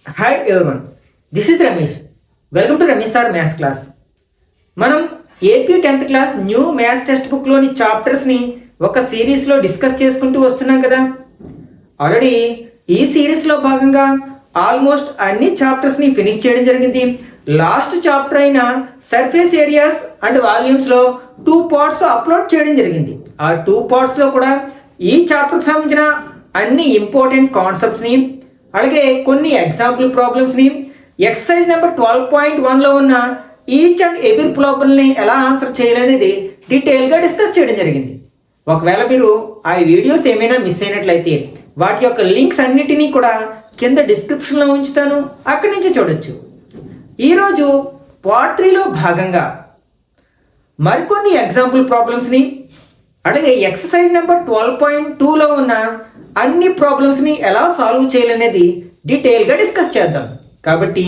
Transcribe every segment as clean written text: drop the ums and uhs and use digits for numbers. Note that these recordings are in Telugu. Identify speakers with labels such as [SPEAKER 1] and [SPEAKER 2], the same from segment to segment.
[SPEAKER 1] Hi everyone, this is Ramesh. Welcome to Ramesh sir maths class. మనం AP 10th class new maths text బుక్లోని చాప్టర్స్ని ఒక సిరీస్లో డిస్కస్ చేసుకుంటూ వస్తున్నాం కదా. ఆల్రెడీ ఈ సిరీస్లో భాగంగా ఆల్మోస్ట్ అన్ని చాప్టర్స్ని ఫినిష్ చేయడం జరిగింది. లాస్ట్ చాప్టర్ అయిన సర్ఫేస్ ఏరియాస్ అండ్ వాల్యూమ్స్లో 2 పార్ట్స్ అప్లోడ్ చేయడం జరిగింది. ఆ 2 పార్ట్స్లో కూడా ఈ చాప్టర్కి సంబంధించిన అన్ని ఇంపార్టెంట్ కాన్సెప్ట్స్ని, అలాగే కొన్ని ఎగ్జాంపుల్ ప్రాబ్లమ్స్ని, ఎక్సర్సైజ్ నెంబర్ 12.1లో ఉన్న ఈచ్ అండ్ ఎవ్రీ ప్రాబ్లమ్ని ఎలా ఆన్సర్ చేయాలనేది డీటెయిల్గా డిస్కస్ చేయడం జరిగింది. ఒకవేళ మీరు ఆ వీడియోస్ ఏమైనా మిస్ అయినట్లయితే వాటి యొక్క లింక్స్ అన్నిటినీ కూడా కింద డిస్క్రిప్షన్లో ఉంచుతాను, అక్కడి నుంచి చూడొచ్చు. ఈరోజు పార్ట్ 3లో భాగంగా మరికొన్ని ఎగ్జాంపుల్ ప్రాబ్లమ్స్ని, అలాగే ఎక్సర్సైజ్ నెంబర్ 12.2లో ఉన్న అన్ని ప్రాబ్లమ్స్ని ఎలా సాల్వ్ చేయాలనేది డీటెయిల్గా డిస్కస్ చేద్దాం. కాబట్టి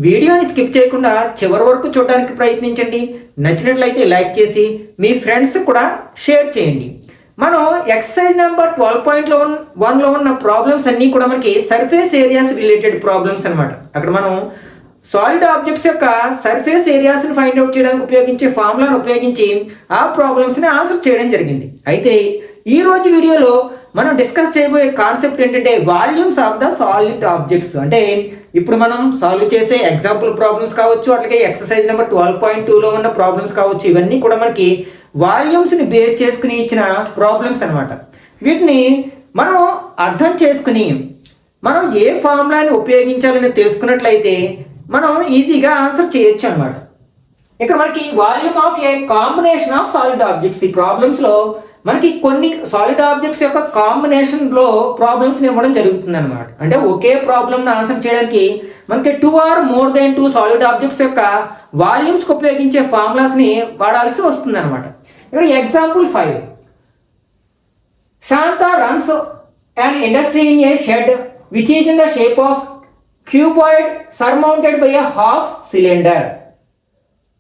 [SPEAKER 1] వీడియోని స్కిప్ చేయకుండా చివరి వరకు చూడడానికి ప్రయత్నించండి. నచ్చినట్లయితే లైక్ చేసి మీ ఫ్రెండ్స్ కూడా షేర్ చేయండి. మనం ఎక్సర్సైజ్ నెంబర్ 12.1లో ఉన్న ప్రాబ్లమ్స్ అన్నీ కూడా మనకి సర్ఫేస్ ఏరియాస్ రిలేటెడ్ ప్రాబ్లమ్స్ అనమాట. అక్కడ మనం సాలిడ్ ఆబ్జెక్ట్స్ యొక్క సర్ఫేస్ ఏరియాస్ని ఫైండ్ అవుట్ చేయడానికి ఉపయోగించే ఫార్ములాను ఉపయోగించి ఆ ప్రాబ్లమ్స్ని ఆన్సర్ చేయడం జరిగింది. అయితే ఈ రోజు వీడియోలో మనం డిస్కస్ చేయబోయే కాన్సెప్ట్ ఏంటంటే volumes of the solid objects. అంటే ఇప్పుడు మనం సాల్వ్ చేసే ఎగ్జాంపుల్ ప్రాబ్లమ్స్ కావచ్చు, అట్లాగే ఎక్సర్సైజ్ నెంబర్ 12.2లో ఉన్న ప్రాబ్లమ్స్ కావచ్చు, ఇవన్నీ కూడా మనకి వాల్యూమ్స్ని బేస్ చేసుకుని ఇచ్చిన ప్రాబ్లమ్స్ అనమాట. వీటిని మనం అర్థం చేసుకుని మనం ఏ ఫార్ములాని ఉపయోగించాలని తెలుసుకున్నట్లయితే మనం ఈజీగా ఆన్సర్ చేయొచ్చు అనమాట. ఇక్కడ మనకి volume of A combination of solid objects, ఈ ప్రాబ్లమ్స్లో మనకి కొన్ని సాలిడ్ ఆబ్జెక్ట్స్ యొక్క కాంబినేషన్లో ప్రాబ్లమ్స్ని ఇవ్వడం జరుగుతుంది అనమాట. అంటే ఒకే ప్రాబ్లమ్ని ఆన్సర్ చేయడానికి మనకి 2 or more than 2 solid objects యొక్క వాల్యూమ్స్కి ఉపయోగించే ఫార్ములాస్ని వాడాల్సి వస్తుంది అనమాట. ఇక్కడ example 5. Shanta runs an industry in a shed which is in the shape of cuboid surmounted by a half cylinder.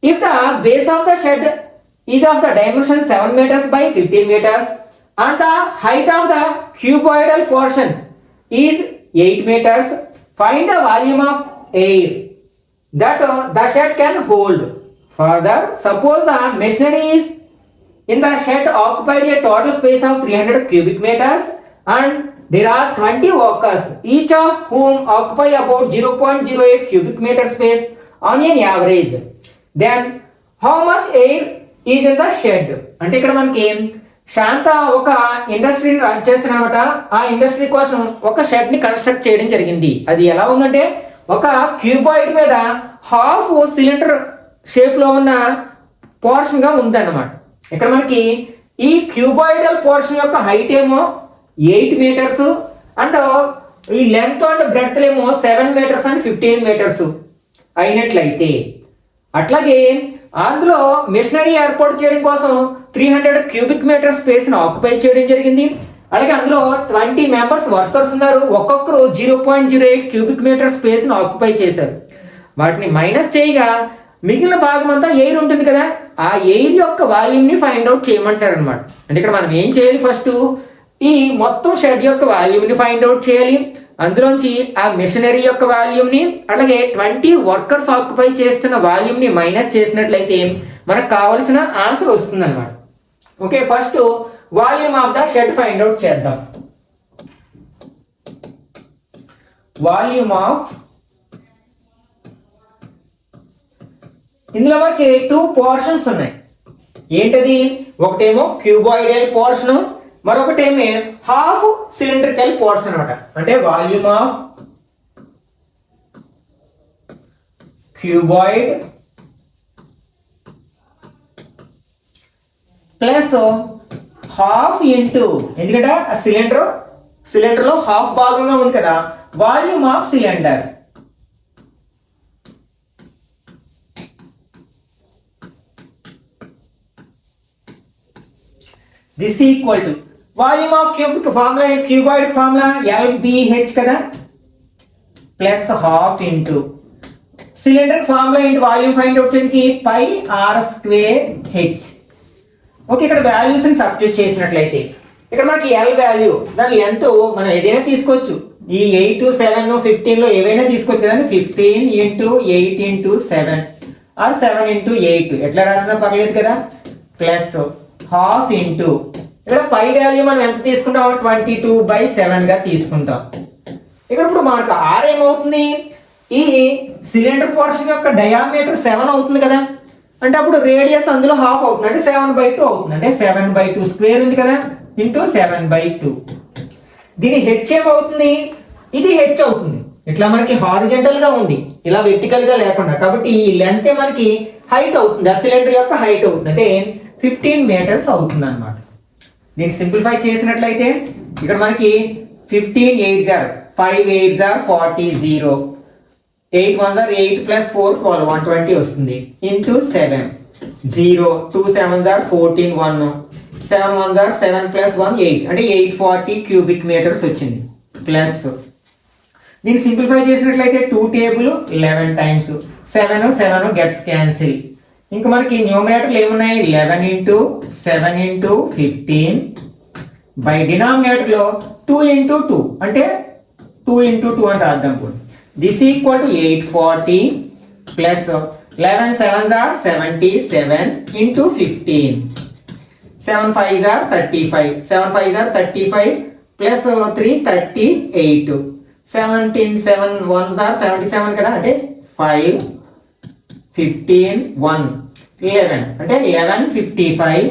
[SPEAKER 1] If the base of the shed is of the dimension 7 meters by 15 meters and the height of the cuboidal portion is 8 meters, find the volume of air that the shed can hold. Further, suppose the machinery is in the shed occupied a total space of 300 cubic meters and there are 20 workers, each of whom occupy about 0.08 cubic meter space on an average. Then how much air is in the shed? అంటే ఇక్కడ మనకి శాంత ఒక ఇండస్ట్రీని రన్ చేస్తున్నమాట. ఆ ఇండస్ట్రీ కోసం ఒక షెడ్ ని కన్స్ట్రక్ట్ చేయడం జరిగింది. అది ఎలా ఉందంటే ఒక క్యూబాయిడ్ మీద హాఫ్ సిలిండర్ షేప్ లో ఉన్న పోర్షన్ గా ఉందన్నమాట. ఇక్కడ మనకి ఈ క్యూబాయిడల్ పోర్షన్ యొక్క హైట్ ఏమో 8 మీటర్స్ అండ్ ఈ లెంత్ అండ్ బ్రెడ్త్ ఏమో 7 మీటర్స్ అండ్ 15 మీటర్స్ అయినట్లయితే, అట్లాగే అందులో మిషనరీ ఏర్పాటు చేయడం కోసం 300 క్యూబిక్ మీటర్ స్పేస్ని ఆక్యుపై చేయడం జరిగింది. అలాగే అందులో 20 మెంబర్స్ వర్కర్స్ ఉన్నారు, ఒక్కొక్కరు 0.08 క్యూబిక్ మీటర్ స్పేస్ని ఆక్యుపై చేశారు. వాటిని మైనస్ చేయగా మిగిలిన భాగం అంతా ఎయిర్ ఉంటుంది కదా, ఆ ఎయిర్ యొక్క వాల్యూమ్ని ఫైండ్ అవుట్ చేయమంటారు అనమాట. అంటే ఇక్కడ మనం ఏం చేయాలి, ఫస్ట్ ఈ మొత్తం షెడ్ యొక్క వాల్యూమ్ని ఫైండ్ అవుట్ చేయాలి. అందులోంచి ఆ మిషనరీ యొక్క వాల్యూమ్ని అలాగే 20 వర్కర్స్ ఆక్యుపై చేస్తున్న వాల్యూమ్ని మైనస్ చేసినట్లయితే మనకు కావాల్సిన ఆన్సర్ వస్తుంది అనమాట. Okay, first volume of the shed find out చేద్దాం. వాల్యూమ్ ఆఫ్, ఇందులో మనకి 2 పోర్షన్స్ ఉన్నాయి. ఏంటది, ఒకటేమో క్యూబాయిడల్ పోర్షను, మరొకటేమో హాఫ్ సిలిండ్రికల్ పోర్షన్ అనమాట. అంటే volume of cuboid plus half into, ఎందుకంటే ఆ సిలిండర్లో హాఫ్ భాగంగా ఉంది కదా, volume of cylinder this equal to volume of cubic formula, cuboid formula LBH కదా, plus half into cylinder formula into volume find out చేయడానికి πr²h. ఓకే, ఇక్కడ వాల్యూస్ని సబ్స్టిట్యూట్ చేసినట్లయితే ఇక్కడ మనకి L వాల్యూ, దాని లెంత్ మనం ఏదైనా తీసుకోవచ్చు, ఈ 8, 7, 15లో ఏవైనా తీసుకోవచ్చు కదండి. 15 ఇంటూ 8 ఇంటూ 7 ఆర్ 7 ఇంటూ 8 ఎట్లా రాసినా పర్లేదు కదా. ప్లస్ హాఫ్ ఇంటూ ఇక్కడ పై వాల్యూ మనం ఎంత తీసుకుంటాం, 22/7గా తీసుకుంటాం. ఇక్కడ ఇప్పుడు మనకు ఆర్ ఏమవుతుంది, ఈ సిలిండర్ పోర్షన్ యొక్క డయామీటర్ 7 అవుతుంది కదా. అంటే అప్పుడు రేడియస్ అందులో హాఫ్ అవుతుంది, అంటే 7/2 అవుతుంది. అంటే 7/2 స్క్వేర్ ఉంది కదా ఇంటూ 7/2. దీని హెచ్ ఏమవుతుంది, ఇది హెచ్ అవుతుంది. ఇట్లా మనకి హారిజెంటల్ గా ఉంది, ఇలా వెర్టికల్ గా లేకుండా. కాబట్టి ఈ లెంత్ మనకి హైట్ అవుతుంది, ఆ సిలిండర్ యొక్క హైట్ అవుతుంది. అంటే 15 మీటర్స్ అవుతుంది అనమాట. దీన్ని సింప్లిఫై చేసినట్లయితే ఇక్కడ మనకి 15 8 5 8 40 0 8 1 8 ప్లస్ 4 12 120 వస్తుంది. ఇంటూ 7 0 2 7 14 1 7 1 7 ప్లస్ 1 8 అంటే 840 క్యూబిక్ మీటర్స్ వచ్చింది. ప్లస్ దీన్ని సింప్లిఫై చేసినట్లయితే 2 టేబుల్ 11 టైమ్స్ 7 7 గెట్స్ క్యాన్సిల్. ఇంకా మనకి న్యూమరేటర్లు ఏమున్నాయి, 11 ఇంటూ 7 ఇంటూ 15 బై డినామినేటర్లో 2 ఇంటూ 2 అంటే 2 ఇంటూ 2 అంటే అర్థం కూడా. This equal to 840 plus 11 7 77 into 15 7 5 35 7 5 35 plus 3 38 17 7 1 77 కదా. అంటే 5 15 1 11 అంటే 1155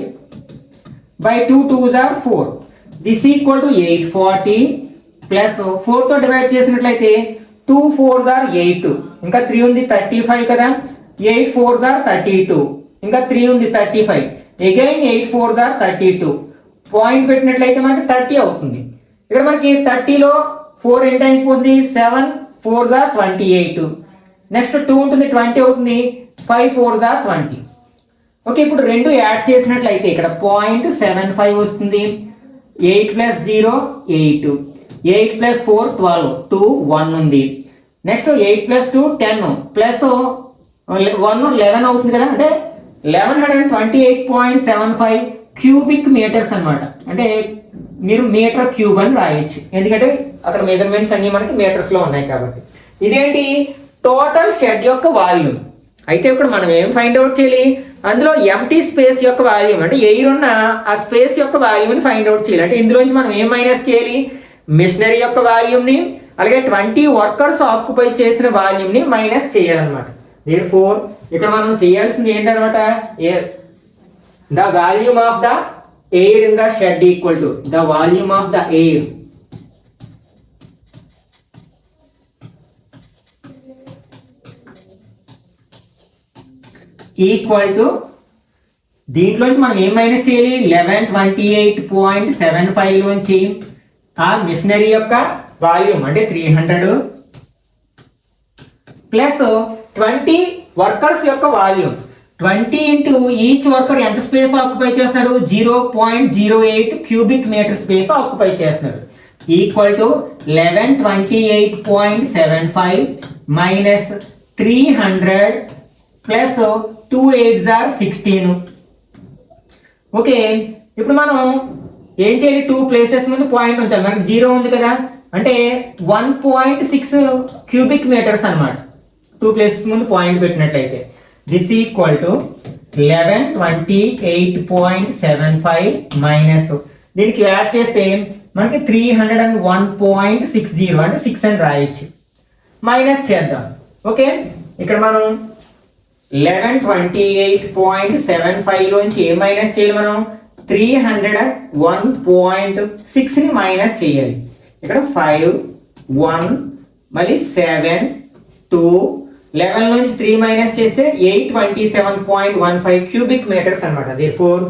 [SPEAKER 1] by 2 2 4. This equal to 840 plus 4 తో డివైడ్ చేసినట్లయితే 2 4 8 ఇంకా 3 ఉంది 35 కదా. 8 4 32 ఇంకా 3 ఉంది 35 అగైన్ 8 4 32 పాయింట్ పెట్టినట్లయితే మనకి 30 అవుతుంది. ఇక్కడ మనకి 30లో 4 ఎన్ని టైమ్స్ పోతుంది, 7 4 28 నెక్స్ట్ 2 ఉంటుంది 20 అవుతుంది, 5 4 20. ఓకే, ఇప్పుడు రెండు యాడ్ చేసినట్లయితే ఇక్కడ 0.75 వస్తుంది. 8 ప్లస్ 0 8 8 ప్లస్ 4 12 2 1 ఉంది. నెక్స్ట్ 8 ప్లస్ 2 10 ప్లస్ 1 11 అవుతుంది కదా. అంటే 1128.75 క్యూబిక్ మీటర్స్ అనమాట. అంటే మీరు మీటర్ క్యూబ్ అని రాయొచ్చు, ఎందుకంటే అక్కడ మెజర్మెంట్స్ అన్ని మనకి మీటర్స్ లో ఉన్నాయి కాబట్టి. ఇదేంటి టోటల్ షెడ్ యొక్క వాల్యూమ్. అయితే ఇప్పుడు మనం ఏం ఫైండ్ అవుట్ చేయాలి, అందులో ఎంటీ స్పేస్ యొక్క వాల్యూమ్ అంటే ఎయిర్ ఉన్న ఆ స్పేస్ యొక్క వాల్యూమ్ని ఫైండ్ అవుట్ చేయాలి. అంటే ఇందులోంచి మనం ఏం మైనస్ చేయాలి, మిషనరీ యొక్క వాల్యూమ్ని అలాగే 20 వర్కర్స్ ఆక్యుపై చేసిన వాల్యూమ్ని మైనస్ చేయాలన్నమాట. therefore ఇక్కడ మనం చేయాల్సింది ఏంటనమాట, the volume of the air in the shed equal to the volume of the air equal to దీంట్లోంచి మనం ఏం మైనస్ చేయాలి, 1128.75 లోంచి ఆ మిషనరీ యొక్క వాల్యూమ్ అంటే 300 ప్లస్ 20 వర్కర్స్ యొక్క వాల్యూమ్ 20 ఇంటూ ఈచ్ వర్కర్ ఎంత స్పేస్ ఆక్యుపై చేస్తున్నాడు, 0.08 క్యూబిక్ మీటర్ స్పేస్ ఆక్యుపై చేస్తున్నాడు. Equal to 1128.75 minus 300 plus 2 8 16. Okay, ఇప్పుడు మనం ఏం చేయాలి, 2 ప్లేసెస్ ముందు పాయింట్ ఉంచాలి. మనకి 0 ఉంది కదా, అంటే 1.6 క్యూబిక్ మీటర్స్ అనమాట. 2 ప్లేసెస్ ముందు పాయింట్ పెట్టినట్లయితే దిస్ ఈక్వల్ టు 1128.75 మైనస్ దీనికి యాడ్ చేస్తే మనకి 301.60 అంటే 6 అని రాయొచ్చు. మైనస్ చేద్దాం. ఓకే, ఇక్కడ మనం 1128.75 లోంచి ఏ మైనస్ చేయాలి, మనం 301.6 ని మైనస్ చేయాలి. ఇక్కడ 5 1 మళ్ళీ 7 2 11 నుంచి 3 మైనస్ చేస్తే 827.15 క్యూబిక్ మీటర్స్ అనమాట. therefore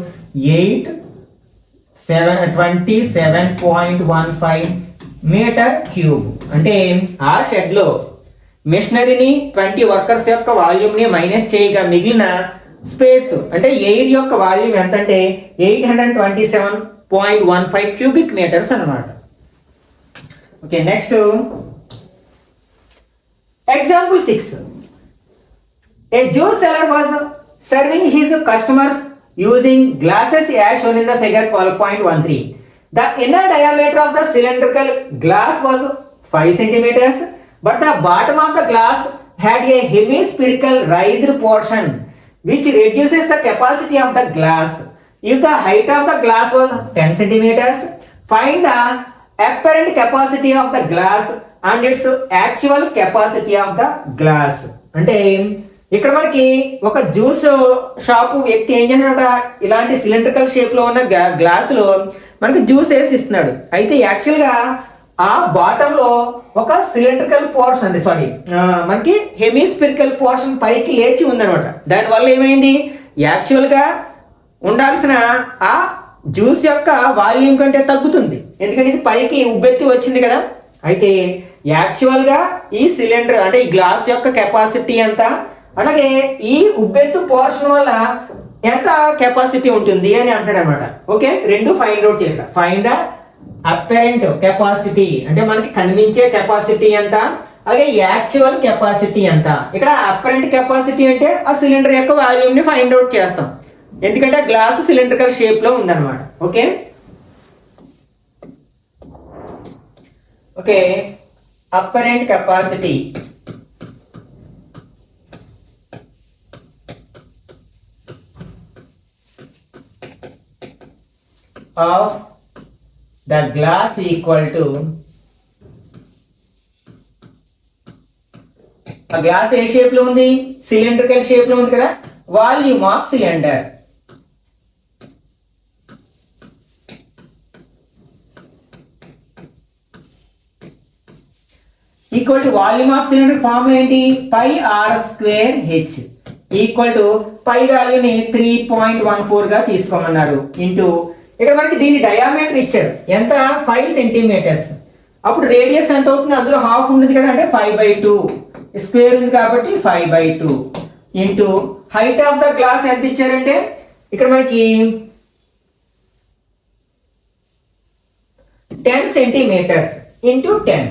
[SPEAKER 1] 827.15 meter cube. అంటే ఆ షెడ్ లో మిషనరీని 20 వర్కర్స్ యొక్క వాల్యూమ్ ని మైనస్ చేయగా మిగిలిన స్పేస్ అంటే ఎయిర్ యొక్క వాల్యూమ్ ఎంత అంటే 827.15 క్యూబిక్ మీటర్స్ అన్నమాట. Okay, next example 6. A juice seller was serving his customers using glasses as shown in the figure 12.13. The inner diameter of the cylindrical glass was 5 centimeters, but the bottom of the glass had a hemispherical raised portion which reduces the capacity of the glass. If the height of the glass was 10 centimeters, find the apparent capacity of the glass and its actual capacity of the glass. అంటే ఇక్కడ మనకి ఒక జ్యూస్ షాప్ వ్యక్తి ఏం చేస్తున్నాడ, ఇలాంటి సిలిండ్రికల్ షేప్ లో ఉన్న గ్లాసులో మనకి జ్యూస్ వేసి ఇస్తున్నాడు. అయితే యాక్చువల్గా ఆ బాటమ్ లో ఒక సిలిండ్రికల్ పోర్షన్ మనకి హెమిస్పిరికల్ పోర్షన్ పైకి లేచి ఉందన్నమాట. దానివల్ల ఏమైంది, యాక్చువల్గా ఉండాల్సిన ఆ జ్యూస్ యొక్క వాల్యూమ్ కంటే తగ్గుతుంది, ఎందుకంటే ఇది పైకి ఉబ్బెత్తి వచ్చింది కదా. అయితే యాక్చువల్గా ఈ సిలిండర్ అంటే ఈ గ్లాస్ యొక్క కెపాసిటీ ఎంత, అలాగే ఈ ఉబ్బెత్తు పోర్షన్ వల్ల ఎంత కెపాసిటీ ఉంటుంది అని అంటాడు అనమాట. ఓకే, రెండు ఫైండ్ అవుట్ చేయాలి. ఫైండ్ అపెరెంట్ కెపాసిటీ అంటే మనకి కనిపించే కెపాసిటీ ఎంత, అలాగే యాక్చువల్ కెపాసిటీ ఎంత. ఇక్కడ అపెరెంట్ కెపాసిటీ అంటే ఆ సిలిండర్ యొక్క వాల్యూమ్ ని ఫైండ్ అవుట్ చేస్తాం, ఎందుకంటే గ్లాస్ సిలిండ్రికల్ షేప్ లో ఉందన్నమాట. Okay okay apparent capacity of the glass equal to ఆ గ్లాస్ ఏ షేప్ లో ఉంది, సిలిండ్రికల్ షేప్ లో ఉంది కదా, volume of cylinder equal to volume of cylinder formula ఏంటి, pi are square h equal to pi వాల్యూని 3.14 గా తీసుకోమన్నారు ఇంటూ ఇక్కడ మనకి దీని డయామీటర్ ఇచ్చారు ఎంత, 5 సెంటీమీటర్స్. అప్పుడు రేడియస్ ఎంత అవుతుంది, అందులో హాఫ్ ఉంది కదా అంటే 5/2, స్క్వేర్ ఉంది కాబట్టి 5/2 into height of the glass ఎంత ఇచ్చారంటే ఇక్కడ మనకి 10 సెంటీమీటర్స్ ఇంటూ 10.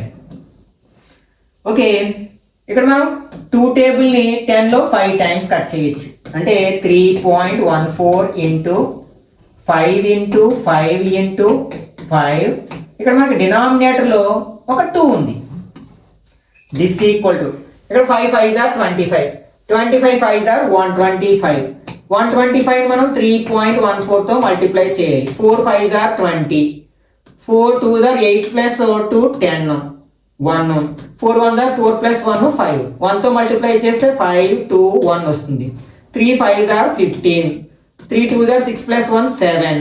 [SPEAKER 1] ఓకే, ఇక్కడ మనం 2 టేబుల్ని 10లో 5 టైమ్స్ కట్ చేయొచ్చు, అంటే 3.14 ఇంటూ 5 ఇంటూ 5 ఇంటూ 5. ఇక్కడ మనకి డినామినేటర్లో ఒక 2 ఉంది. దిస్ ఈక్వల్ టు ఇక్కడ 5 5s are 25, 25 5s are 125, 125 మనం 3.14 తో మల్టిప్లై చేయాలి. 4 5s are 20, 4 2s are 8 plus 2 10, 1 4 1s are 4 plus 1 5, 1 తో మల్టిప్లై చేస్తే 5 2 1 వస్తుంది. 3 5s are 15, 3 2s are 6 plus 1 7,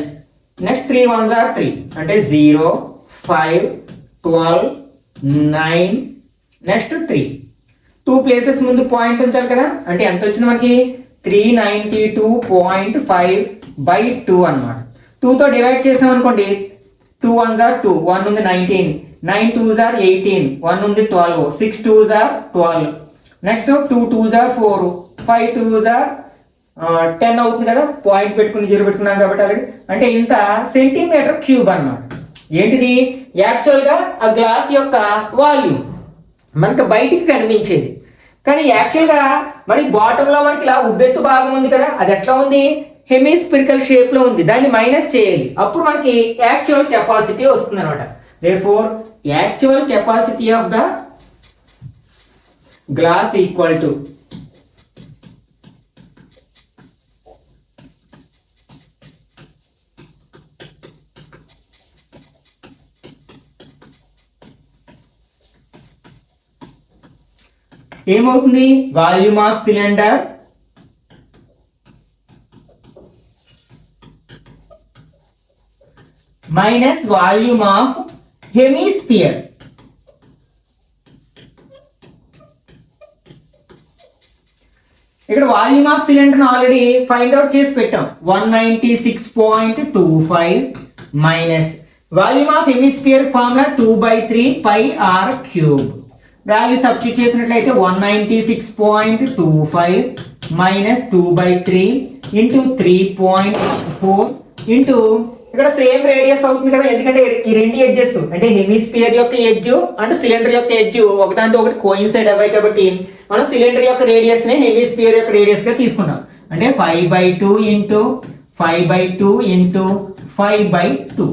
[SPEAKER 1] next 3 1s are 3 అంటే 0 5 12 9, నెక్స్ట్ 3. 2 ప్లేసెస్ ముందు పాయింట్ ఉంచాలి కదా, అంటే ఎంత వచ్చింది మనకి 392.5/2 అన్నమాట. 2తో డివైడ్ చేసాం అనుకోండి, 2 1s are 2, 1 ఉంది 19, 9 2s are 18, 1 ఉంది 12, 6 2s are 12, next 2 2s are 4, 5 2s are 10 అవుతుంది కదా, పాయింట్ పెట్టుకుని 0 పెట్టుకున్నాం కాబట్టి ఆల్రెడీ, అంటే ఇంత సెంటీమీటర్ క్యూబ్ అన్నమాట. ఏంటిది, యాక్చువల్గా ఆ గ్లాస్ యొక్క వాల్యూమ్ మనకు బయటికి కనిపించేది, కానీ యాక్చువల్గా మనకి బాటంలో మనకి ఇలా ఉబ్బెత్తు భాగం ఉంది కదా, అది ఎట్లా ఉంది, హెమిస్పిరికల్ షేప్ లో ఉంది. దాన్ని మైనస్ చేయాలి, అప్పుడు మనకి యాక్చువల్ కెపాసిటీ వస్తుంది అనమాట. Therefore actual capacity of the glass equal to ఏమవుతుంది, volume of cylinder minus volume of hemisphere. ఇక్కడ volume of cylinder already find out చేసి పెట్టాం, 196.25 minus volume of hemisphere formula 2/3 pi r cube. Value substitute చేసినట్లయితే 196.25 మైనస్ 2/3 ఇంటూ 3.4 ఇంటూ ఇక్కడ సేమ్ రేడియస్ అవుతుంది కదా, ఎందుకంటే ఈ రెండు ఎడ్జెస్ అంటే హెమిస్పియర్ యొక్క ఎడ్జ్ అండ్ సిలిండర్ యొక్క ఎడ్జ్ ఒకదాంతో ఒకటి కోయిన్సైడ్ అవ్వాయి కాబట్టి మనం సిలిండర్ యొక్క రేడియస్ ని హెమిస్పియర్ యొక్క రేడియస్ గా తీసుకున్నాం. అంటే 5/2 ఇంటూ 5/2 ఇంటూ 5/2.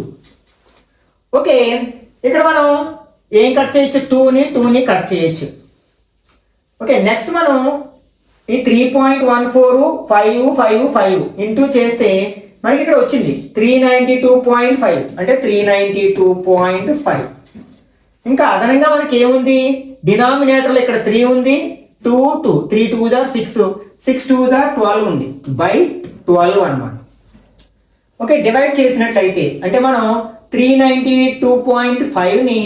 [SPEAKER 1] ఓకే, ఇక్కడ మనం ఏం కట్ చేయొచ్చు, టూని కట్ చేయొచ్చు. ఓకే, నెక్స్ట్ మనం ఈ 3.14 5 ఇంటూ చేస్తే మనకి ఇక్కడ వచ్చింది 392.5 అంటే 392.5. ఇంకా అదనంగా మనకి ఏముంది, డినామినేటర్లో ఇక్కడ 3 ఉంది, 2 3 2 6 6 2 12 ఉంది, బై 12 అన్నమాట. ఓకే, డివైడ్ చేసినట్లయితే అంటే మనం 392.5ని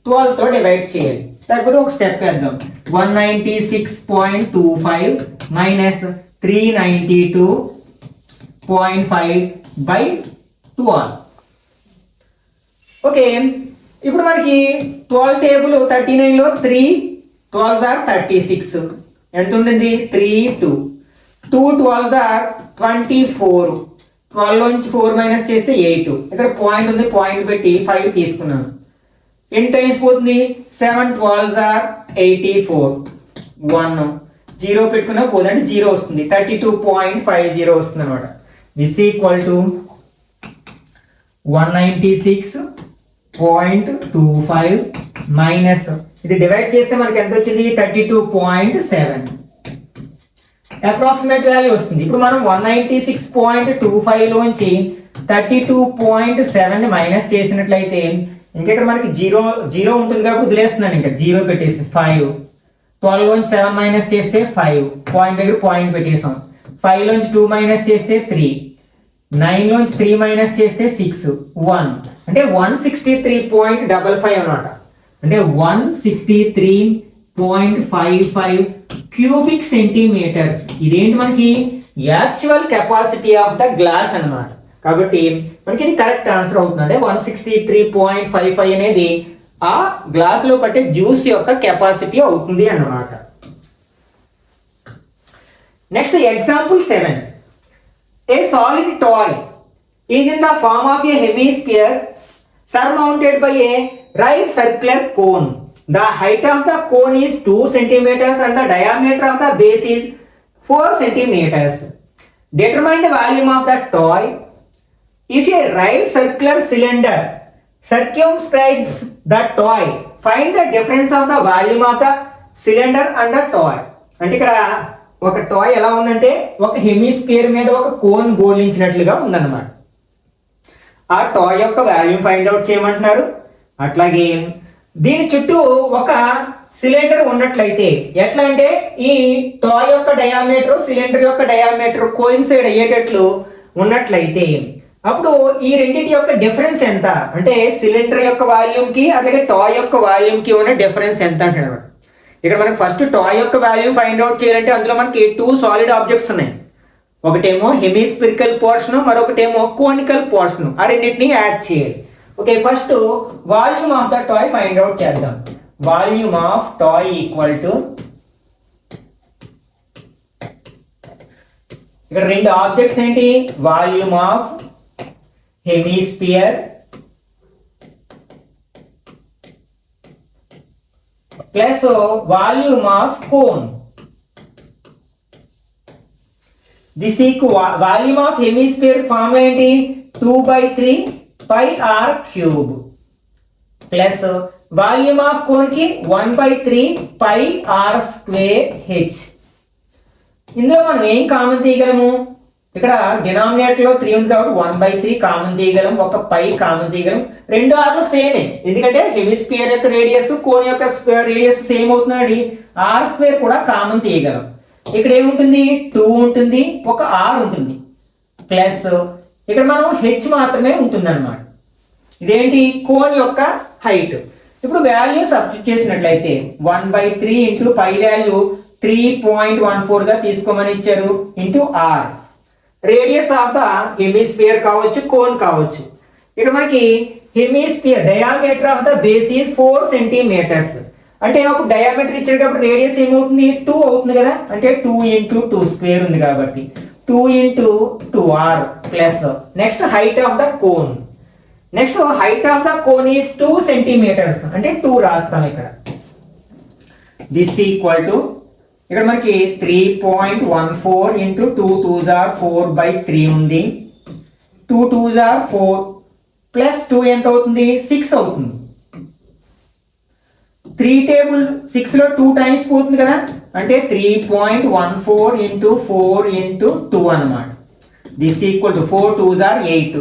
[SPEAKER 1] 12తో డివైడ్ చేయాలి. లేకపోతే ఒక స్టెప్ వేద్దాం. 196.25 మైనస్ 392.5 బై 12. ఓకే, ఇప్పుడు మనకి 12 టేబుల్ 39లో 3 12 36 ఎంత ఉంటుంది, 3 2 12 24. 12 నుంచి 4 మైనస్ చేస్తే 8. ఇక్కడ పాయింట్ ఉంది, పాయింట్ పెట్టి 5 తీసుకున్నాను. ఎన్ని టైమ్స్ పోతుంది, 7 12 84. 1 0 పెట్టుకున్నా పోదు అంటే 0 వస్తుంది, 32.50 వస్తుంది అనమాట. దిస్ ఈక్వల్ టు 196.25 మైనస్ ఇది డివైడ్ చేస్తే మనకి ఎంత వచ్చింది, 32.7. అప్రాక్సిమేట్ వాల్యూ వస్తుంది. ఇప్పుడు మనం 196.25 లోంచి 32.7 మైనస్ చేసినట్లయితే ఇంకా ఇక్కడ మనకి జీరో ఉంటుంది కాబట్టి వదిలేస్తున్నాను, ఇంకా 0 పెట్టేసి 5. 12 లోంచి 7 మైనస్ చేస్తే 5, పాయింట్ దగ్గర పాయింట్ పెట్టేసాం. 5 లోంచి 2 మైనస్ చేస్తే 3, 9 లోంచి 3 మైనస్ చేస్తే 6, 1 అంటే 163.55 అనమాట. అంటే 163.55 క్యూబిక్ సెంటీమీటర్స్. ఇదేంటి మనకి actual capacity of the glass అన్నమాట. కాబట్టి మనకి ఇది కరెక్ట్ ఆన్సర్ అవుతుంది. అంటే 163.55 అనేది ఆ గ్లాస్ లో పట్టే జ్యూస్ యొక్క కెపాసిటీ అవుతుంది అన్నమాట. Next example 7. A solid toy is in the form of a hemisphere surmounted by a right circular cone. The height of the cone is 2 centimeters and the diameter of the base is 4 centimeters. Determine the volume of the toy. If a right circular cylinder circumscribes the toy, find the difference of the volume of the cylinder and the toy. అంటే ఇక్కడ ఒక టాయ్ ఎలా ఉందంటే ఒక హెమిస్పియర్ మీద ఒక కోన్ బోర్లించినట్లుగా ఉందన్నమాట. ఆ టాయ్ యొక్క వాల్యూమ్ ఫైండ్ అవుట్ చేయమంటున్నారు. అట్లాగే దీని చుట్టూ ఒక సిలిండర్ ఉన్నట్లయితే ఎట్లా అంటే ఈ టాయ్ యొక్క డయామీటర్ సిలిండర్ యొక్క డయామీటర్ కోయిన్సైడ్ అయ్యేటట్లు ఉన్నట్లయితే అప్పుడు ఈ రెండింటి యొక్క డిఫరెన్స్ ఎంత అంటే సిలిండర్ యొక్క వాల్యూమ్ కి అట్లాగే టాయ్ యొక్క వాల్యూమ్ కి ఉన్న డిఫరెన్స్ ఎంత అంటున్నాడు. ఇక్కడ మనకి ఫస్ట్ టాయ్ యొక్క వాల్యూ ఫైండ్ అవుట్ చేయాలంటే అందులో మనకి 2 సాలిడ్ ఆబ్జెక్ట్స్ ఉన్నాయి. ఒకటేమో హెమిస్పిరికల్ పోర్షన్, మరొకటేమో కోనికల్ పోర్షన్. ఆ రెండింటిని యాడ్ చేయాలి. Okay, first volume of the toy find out చేద్దాం. Volume of toy equal to ఇక్కడ రెండు ఆబ్జెక్ట్స్ ఏంటి, volume of hemisphere plus volume of cone. This equal volume of hemisphere formula ఏంటి, 2/3 πr cube plus volume of cone కి 1/3 πr స్క్వేర్ హెచ్. ఇందులో మనం ఏం కామన్ తీయగలము, ఇక్కడ డినామినేటర్ లో 3 ఉంది కాబట్టి 1/3 కామన్ తీయగలం, ఒక పై కామన్ తీయగలం. రెండు ఆర్లు సేమే, ఎందుకంటే హెమిస్పియర్ యొక్క రేడియస్ కోన్ యొక్క రేడియస్ సేమ్ అవుతుందండి. ఆర్ స్క్వేర్ కూడా కామన్ తీయగలం. ఇక్కడ ఏముంటుంది, 2 ఉంటుంది, ఒక ఆర్ ఉంటుంది, ప్లస్ ఇక్కడ మనం హెచ్ మాత్రమే ఉంటుంది అనమాట. ఇదేంటి, కోన్ యొక్క హైట్. ఇప్పుడు వాల్యూ సబ్స్టిట్యూట్ చేసినట్లయితే 1/3 ఇంటూ పై వాల్యూ 3.14 గా తీసుకోమని ఇచ్చారు, into R. Radius of the hemisphere కావచ్చు, కోన్ కావచ్చు. ఇక్కడ మనకి hemisphere diameter of the base is 4 centimeters. అంటే అప్పుడు డయామీటర్ ఇచ్చేటప్పుడు రేడియస్ ఏమవుతుంది, 2 అవుతుంది కదా. అంటే 2 ఇంటూ 2 స్క్వేర్ ఉంది కాబట్టి 2 into 2r plus next height of the cone. Next height of the cone is 2 centimeters. అంటే 2 రాస్తాం ఇక్కడ. దిస్ ఈక్వల్ టు ఇక్కడ మనకి 3.14 ఇంటూ 2 2s are 4/3 ఉంది. 2 2s are 4 ప్లస్ 2 ఎంత అవుతుంది, 6 అవుతుంది. 3 టేబుల్ 6లో 2 టైమ్స్ పోతుంది కదా, అంటే 3.14 ఇంటూ 4 ఇంటూ 2 అనమాట. This equal to 4 2s are 8.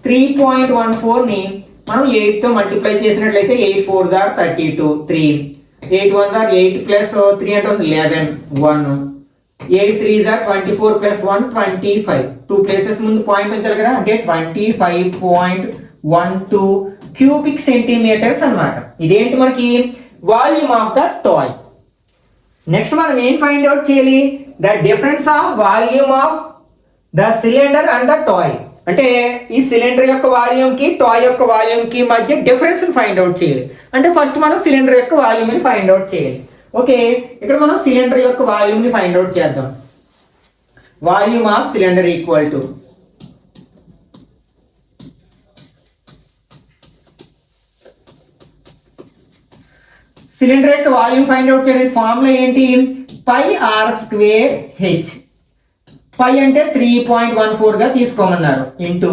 [SPEAKER 1] 3.14ని మనం 8తో మల్టిప్లై చేసినట్లయితే 8 4s are 32, 3 8 1s are 8 plus 3 అంటే 11 1 8 3s are 24 ప్లస్ 1 25. 2 ప్లేసెస్ ముందు పాయింట్ ఉంచాలి కదా, అంటే 25.12 క్యూబిక్ సెంటీమీటర్స్ అనమాట. ఇదేంటి మనకి volume of the toy. Next మనం ఏం ఫైండ్ అవుట్ చేయాలి, the difference of volume of the cylinder and the toy. అంటే ఈ సిలిండర్ యొక్క వాల్యూమ్ కి టాయ్ యొక్క వాల్యూమ్ కి మధ్య డిఫరెన్స్ ఫైండ్ అవుట్ చేయాలి. అంటే ఫస్ట్ మనం సిలిండర్ యొక్క వాల్యూమ్ ని ఫైండ్ అవుట్ చేయాలి. ఓకే, ఇక్కడ మనం సిలిండర్ యొక్క వాల్యూమ్ ని ఫైండ్ అవుట్ చేద్దాం. Volume of cylinder equal to cylinder యొక్క వాల్యూమ్ ఫైండ్ అవుట్ చేయడానికి ఫార్ములా ఏంటి, పై ఆర్ స్క్వేర్ హెచ్. పై అంటే 3.14 గా తీసుకోమన్నారు ఇంటూ,